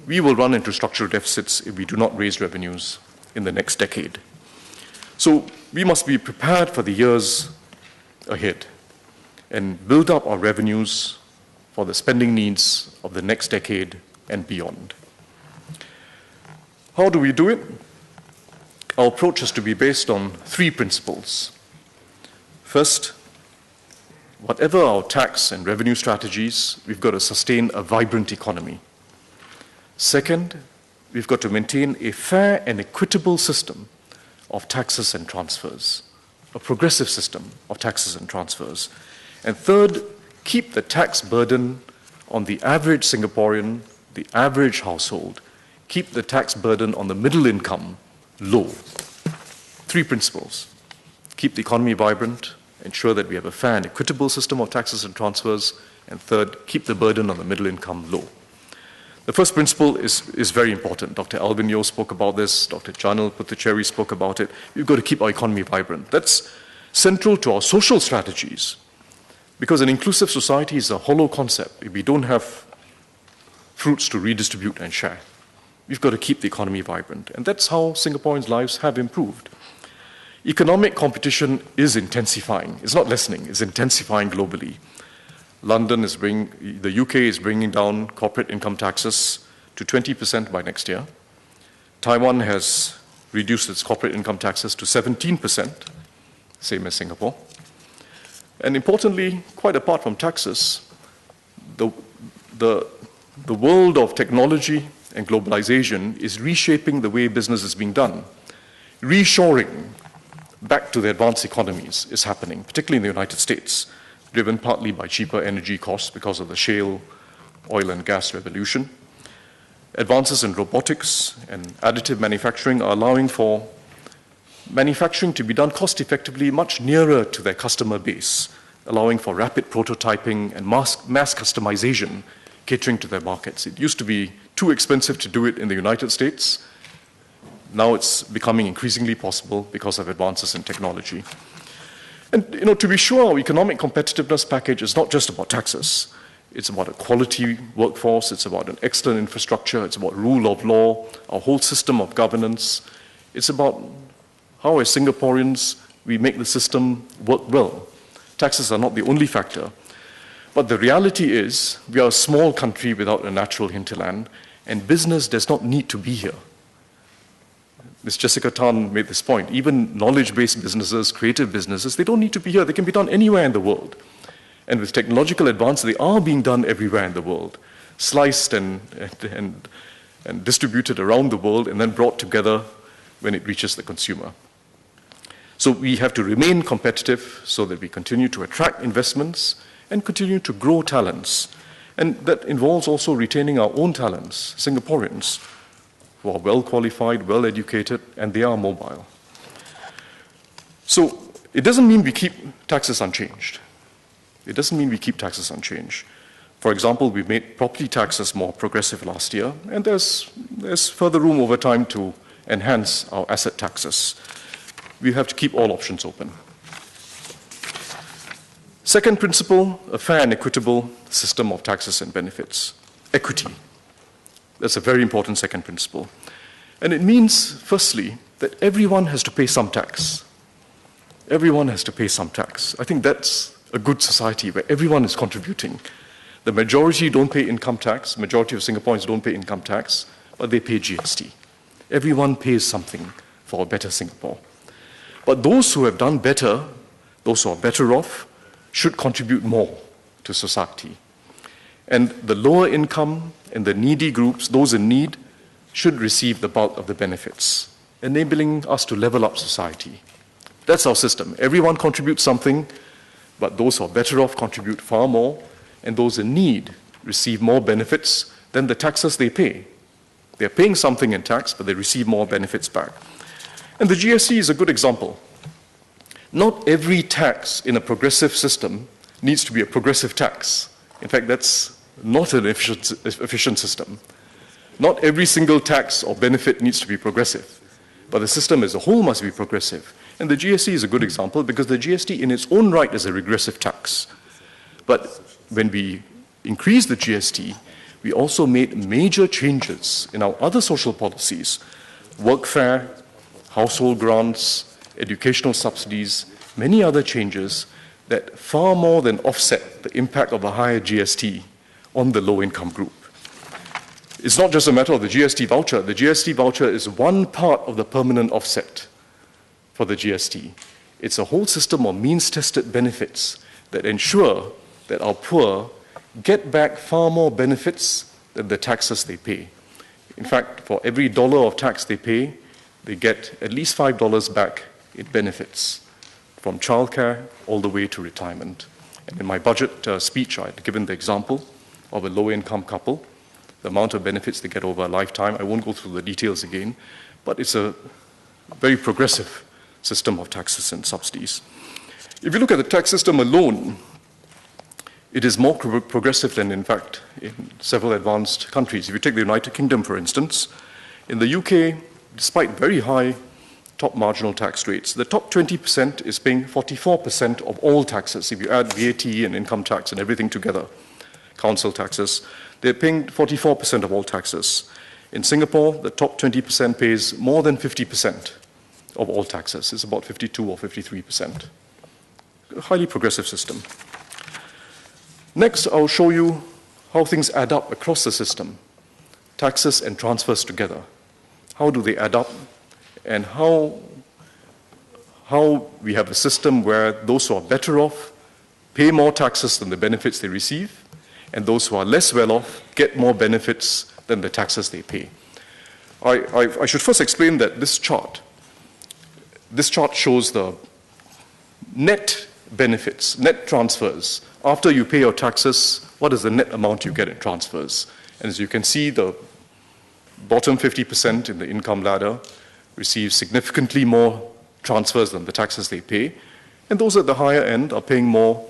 we will run into structural deficits if we do not raise revenues in the next decade. So we must be prepared for the years ahead and build up our revenues for the spending needs of the next decade and beyond. How do we do it? Our approach has to be based on 3 principles. First, whatever our tax and revenue strategies, we've got to sustain a vibrant economy. Second, we've got to maintain a fair and equitable system of taxes and transfers, a progressive system of taxes and transfers. And third, keep the tax burden on the average Singaporean, the average household, keep the tax burden on the middle income low. 3 principles. Keep the economy vibrant, ensure that we have a fair and equitable system of taxes and transfers, and third, keep the burden on the middle income low. The first principle is very important. Dr. Alvin Yeo spoke about this, Dr. Janil Puthucheary spoke about it. We've got to keep our economy vibrant. That's central to our social strategies, because an inclusive society is a hollow concept if we don't have fruits to redistribute and share. We've got to keep the economy vibrant, and that's how Singaporeans' lives have improved. Economic competition is intensifying. It's not lessening, it's intensifying globally. The UK is bringing down corporate income taxes to 20% by next year. Taiwan has reduced its corporate income taxes to 17%, same as Singapore. And importantly, quite apart from taxes, the world of technology and globalization is reshaping the way business is being done. Reshoring back to the advanced economies is happening, particularly in the United States, driven partly by cheaper energy costs because of the shale oil and gas revolution. Advances in robotics and additive manufacturing are allowing for manufacturing to be done cost-effectively much nearer to their customer base, allowing for rapid prototyping and mass customization, catering to their markets. It used to be too expensive to do it in the United States. Now it's becoming increasingly possible because of advances in technology. And to be sure, our economic competitiveness package is not just about taxes. It's about a quality workforce, it's about an excellent infrastructure, it's about rule of law, our whole system of governance. It's about how as Singaporeans we make the system work well. Taxes are not the only factor. But the reality is we are a small country without a natural hinterland, and business does not need to be here. Ms. Jessica Tan made this point. Even knowledge-based businesses, creative businesses, they don't need to be here. They can be done anywhere in the world. And with technological advance, they are being done everywhere in the world, sliced and distributed around the world and then brought together when it reaches the consumer. So we have to remain competitive so that we continue to attract investments and continue to grow talents. And that involves also retaining our own talents, Singaporeans, who are well qualified, well educated, and they are mobile. So it doesn't mean we keep taxes unchanged. It doesn't mean we keep taxes unchanged. For example, we made property taxes more progressive last year, and there's further room over time to enhance our asset taxes. We have to keep all options open. Second principle, a fair and equitable system of taxes and benefits. Equity. That's a very important second principle. And it means, firstly, that everyone has to pay some tax. Everyone has to pay some tax. I think that's a good society where everyone is contributing. The majority don't pay income tax. Majority of Singaporeans don't pay income tax, but they pay GST. Everyone pays something for a better Singapore. But those who have done better, those who are better off, should contribute more to society. And the lower income and the needy groups, those in need, should receive the bulk of the benefits, enabling us to level up society. That's our system. Everyone contributes something, but those who are better off contribute far more, and those in need receive more benefits than the taxes they pay. They're paying something in tax, but they receive more benefits back. And the GST is a good example. Not every tax in a progressive system needs to be a progressive tax. In fact, that's not an efficient system. Not every single tax or benefit needs to be progressive, but the system as a whole must be progressive. And the GST is a good example because the GST in its own right is a regressive tax. But when we increased the GST, we also made major changes in our other social policies, workfare, household grants, educational subsidies, many other changes that far more than offset the impact of a higher GST on the low-income group. It's not just a matter of the GST voucher. The GST voucher is one part of the permanent offset for the GST. It's a whole system of means-tested benefits that ensure that our poor get back far more benefits than the taxes they pay. In fact, for every dollar of tax they pay, they get at least $5 back in benefits, from childcare all the way to retirement. And in my budget speech, I had given the example of a low-income couple, the amount of benefits they get over a lifetime. I won't go through the details again, but it's a very progressive system of taxes and subsidies. If you look at the tax system alone, it is more progressive than, in fact, in several advanced countries. If you take the United Kingdom, for instance, in the UK, despite very high top marginal tax rates, the top 20% is paying 44% of all taxes. If you add VAT and income tax and everything together, council taxes, they're paying 44% of all taxes. In Singapore, the top 20% pays more than 50% of all taxes. It's about 52 or 53%. A highly progressive system. Next, I'll show you how things add up across the system. Taxes and transfers together. How do they add up? And how we have a system where those who are better off pay more taxes than the benefits they receive, and those who are less well off get more benefits than the taxes they pay. I should first explain that this chart shows the net benefits, net transfers. After you pay your taxes, what is the net amount you get in transfers? And as you can see, the bottom 50% in the income ladder receive significantly more transfers than the taxes they pay, and those at the higher end are paying more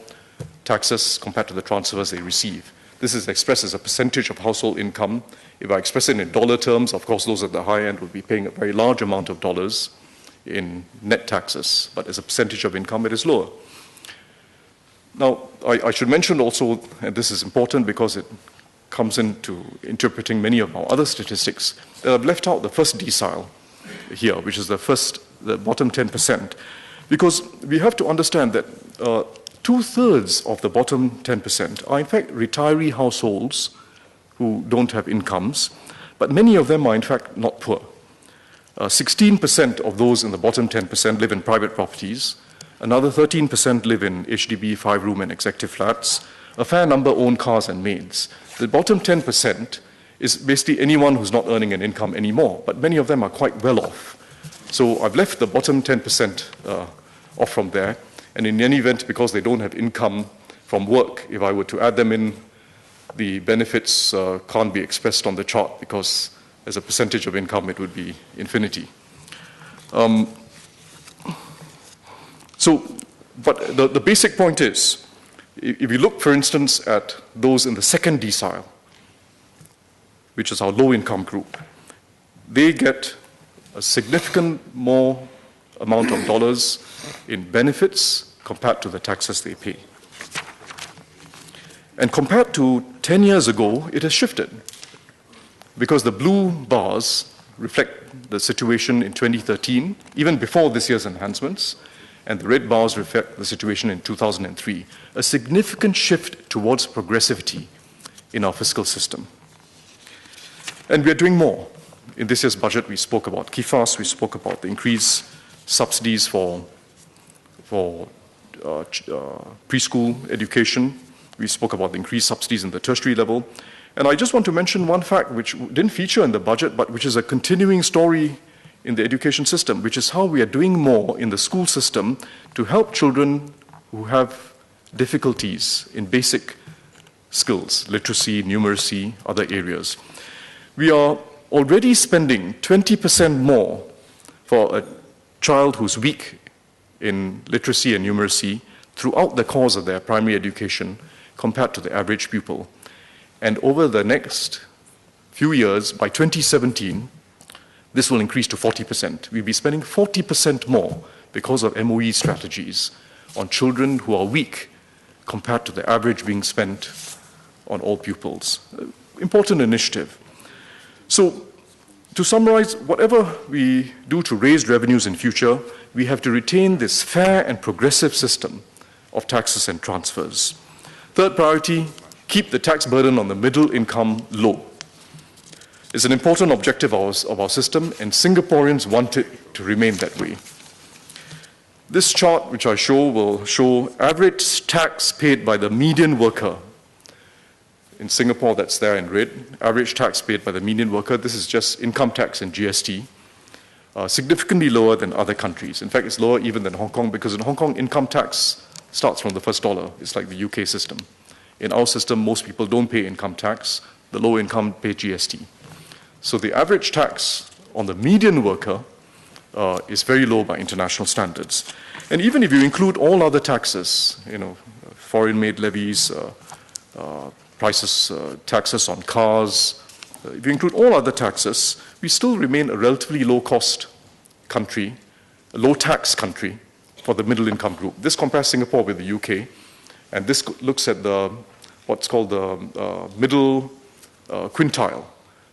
taxes compared to the transfers they receive. This is expressed as a percentage of household income. If I express it in dollar terms, of course, those at the high end will be paying a very large amount of dollars in net taxes, but as a percentage of income, it is lower. Now, I should mention also, and this is important because it comes into interpreting many of our other statistics, that I've left out the first decile here, which is the bottom 10%, because we have to understand that 2/3 of the bottom 10% are in fact retiree households who don't have incomes, but many of them are in fact not poor. 16% of those in the bottom 10% live in private properties, another 13% live in HDB 5-room and executive flats, a fair number own cars and maids. The bottom 10% is basically anyone who's not earning an income anymore, but many of them are quite well off. So I've left the bottom 10% off from there, and in any event, because they don't have income from work, if I were to add them in, the benefits can't be expressed on the chart because as a percentage of income, it would be infinity. But the basic point is, if you look, for instance, at those in the second decile, which is our low-income group, they get a significant more amount of dollars in benefits compared to the taxes they pay. And compared to 10 years ago, it has shifted, because the blue bars reflect the situation in 2013, even before this year's enhancements, and the red bars reflect the situation in 2003, a significant shift towards progressivity in our fiscal system. And we are doing more. In this year's budget, we spoke about KIFAS, we spoke about the increased subsidies for preschool education, we spoke about the increased subsidies in the tertiary level. And I just want to mention one fact which didn't feature in the budget, but which is a continuing story in the education system, which is how we are doing more in the school system to help children who have difficulties in basic skills, literacy, numeracy, other areas. We are already spending 20% more for a child who's weak in literacy and numeracy throughout the course of their primary education compared to the average pupil. And over the next few years, by 2017, this will increase to 40%. We'll be spending 40% more because of MOE strategies on children who are weak compared to the average being spent on all pupils. Important initiative. So, to summarize, whatever we do to raise revenues in future, we have to retain this fair and progressive system of taxes and transfers. Third priority, keep the tax burden on the middle income low. It's an important objective of our system, and Singaporeans want it to remain that way. This chart, which I show, will show average tax paid by the median worker. In Singapore, that's there in red. Average tax paid by the median worker. This is just income tax and GST. Significantly lower than other countries. In fact, it's lower even than Hong Kong, because in Hong Kong, income tax starts from the first dollar. It's like the UK system. In our system, most people don't pay income tax. The low income pay GST. So the average tax on the median worker is very low by international standards. And even if you include all other taxes, foreign-made levies, taxes on cars, if you include all other taxes, we still remain a relatively low-cost country, a low-tax country for the middle-income group. This compares Singapore with the UK, and this looks at what's called the middle quintile,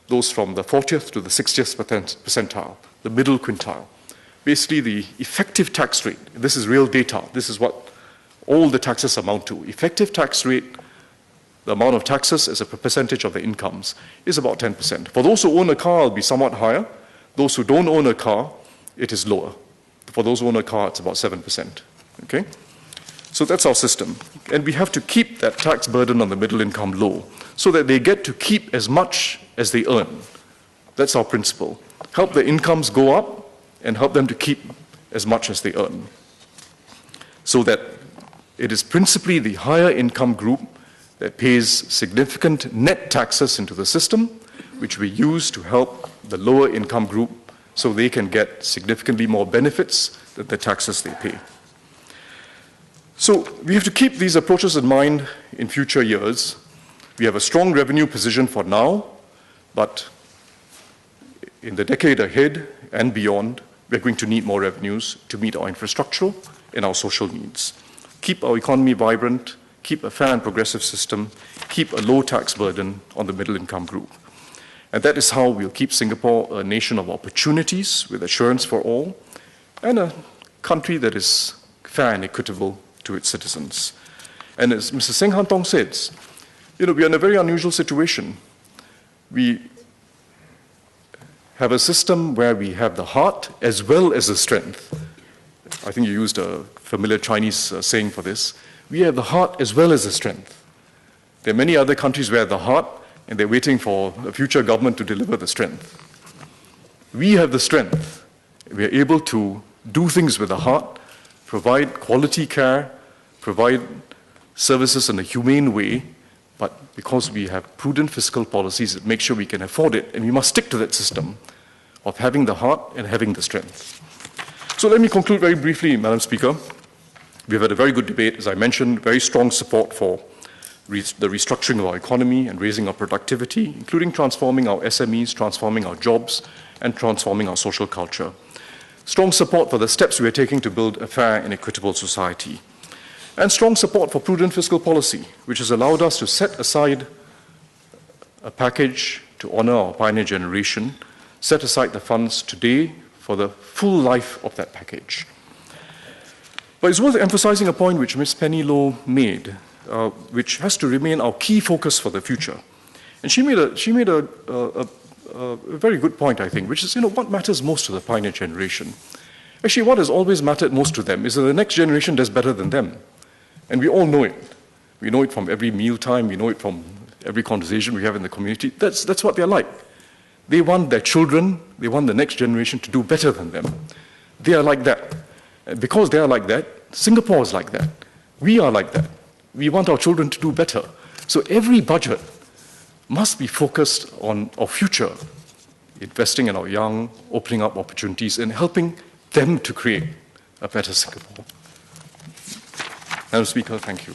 those from the 40th to the 60th percentile, the middle quintile. Basically, the effective tax rate, this is real data, this is what all the taxes amount to. Effective tax rate, the amount of taxes as a percentage of the incomes, is about 10%. For those who own a car, it'll be somewhat higher. Those who don't own a car, it is lower. For those who own a car, it's about 7%. Okay? So that's our system. And we have to keep that tax burden on the middle income low so that they get to keep as much as they earn. That's our principle. Help the incomes go up and help them to keep as much as they earn. So that it is principally the higher income group that pays significant net taxes into the system, which we use to help the lower income group so they can get significantly more benefits than the taxes they pay. So we have to keep these approaches in mind in future years. We have a strong revenue position for now, but in the decade ahead and beyond, we're going to need more revenues to meet our infrastructural and our social needs. Keep our economy vibrant, keep a fair and progressive system, keep a low tax burden on the middle income group. And that is how we'll keep Singapore a nation of opportunities with assurance for all, and a country that is fair and equitable to its citizens. And as Mr. Seng Han Tong says, we are in a very unusual situation. We have a system where we have the heart as well as the strength. I think you used a familiar Chinese saying for this. We have the heart as well as the strength. There are many other countries where the heart, and they're waiting for a future government to deliver the strength. We have the strength. We are able to do things with the heart, provide quality care, provide services in a humane way, but because we have prudent fiscal policies that make sure we can afford it, and we must stick to that system of having the heart and having the strength. So let me conclude very briefly, Madam Speaker. We've had a very good debate, as I mentioned, very strong support for the restructuring of our economy and raising our productivity, including transforming our SMEs, transforming our jobs, and transforming our social culture. Strong support for the steps we are taking to build a fair and equitable society. And strong support for prudent fiscal policy, which has allowed us to set aside a package to honor our pioneer generation, set aside the funds today for the full life of that package. But it's worth emphasizing a point which Ms. Penny Low made, which has to remain our key focus for the future. And she made a very good point, I think, which is, what matters most to the pioneer generation? Actually, what has always mattered most to them is that the next generation does better than them. And we all know it. We know it from every mealtime, we know it from every conversation we have in the community. That's what they're like. They want their children, they want the next generation to do better than them. They are like that. And because they are like that, Singapore is like that. We are like that. We want our children to do better. So every budget must be focused on our future, investing in our young, opening up opportunities, and helping them to create a better Singapore. Madam Speaker, thank you.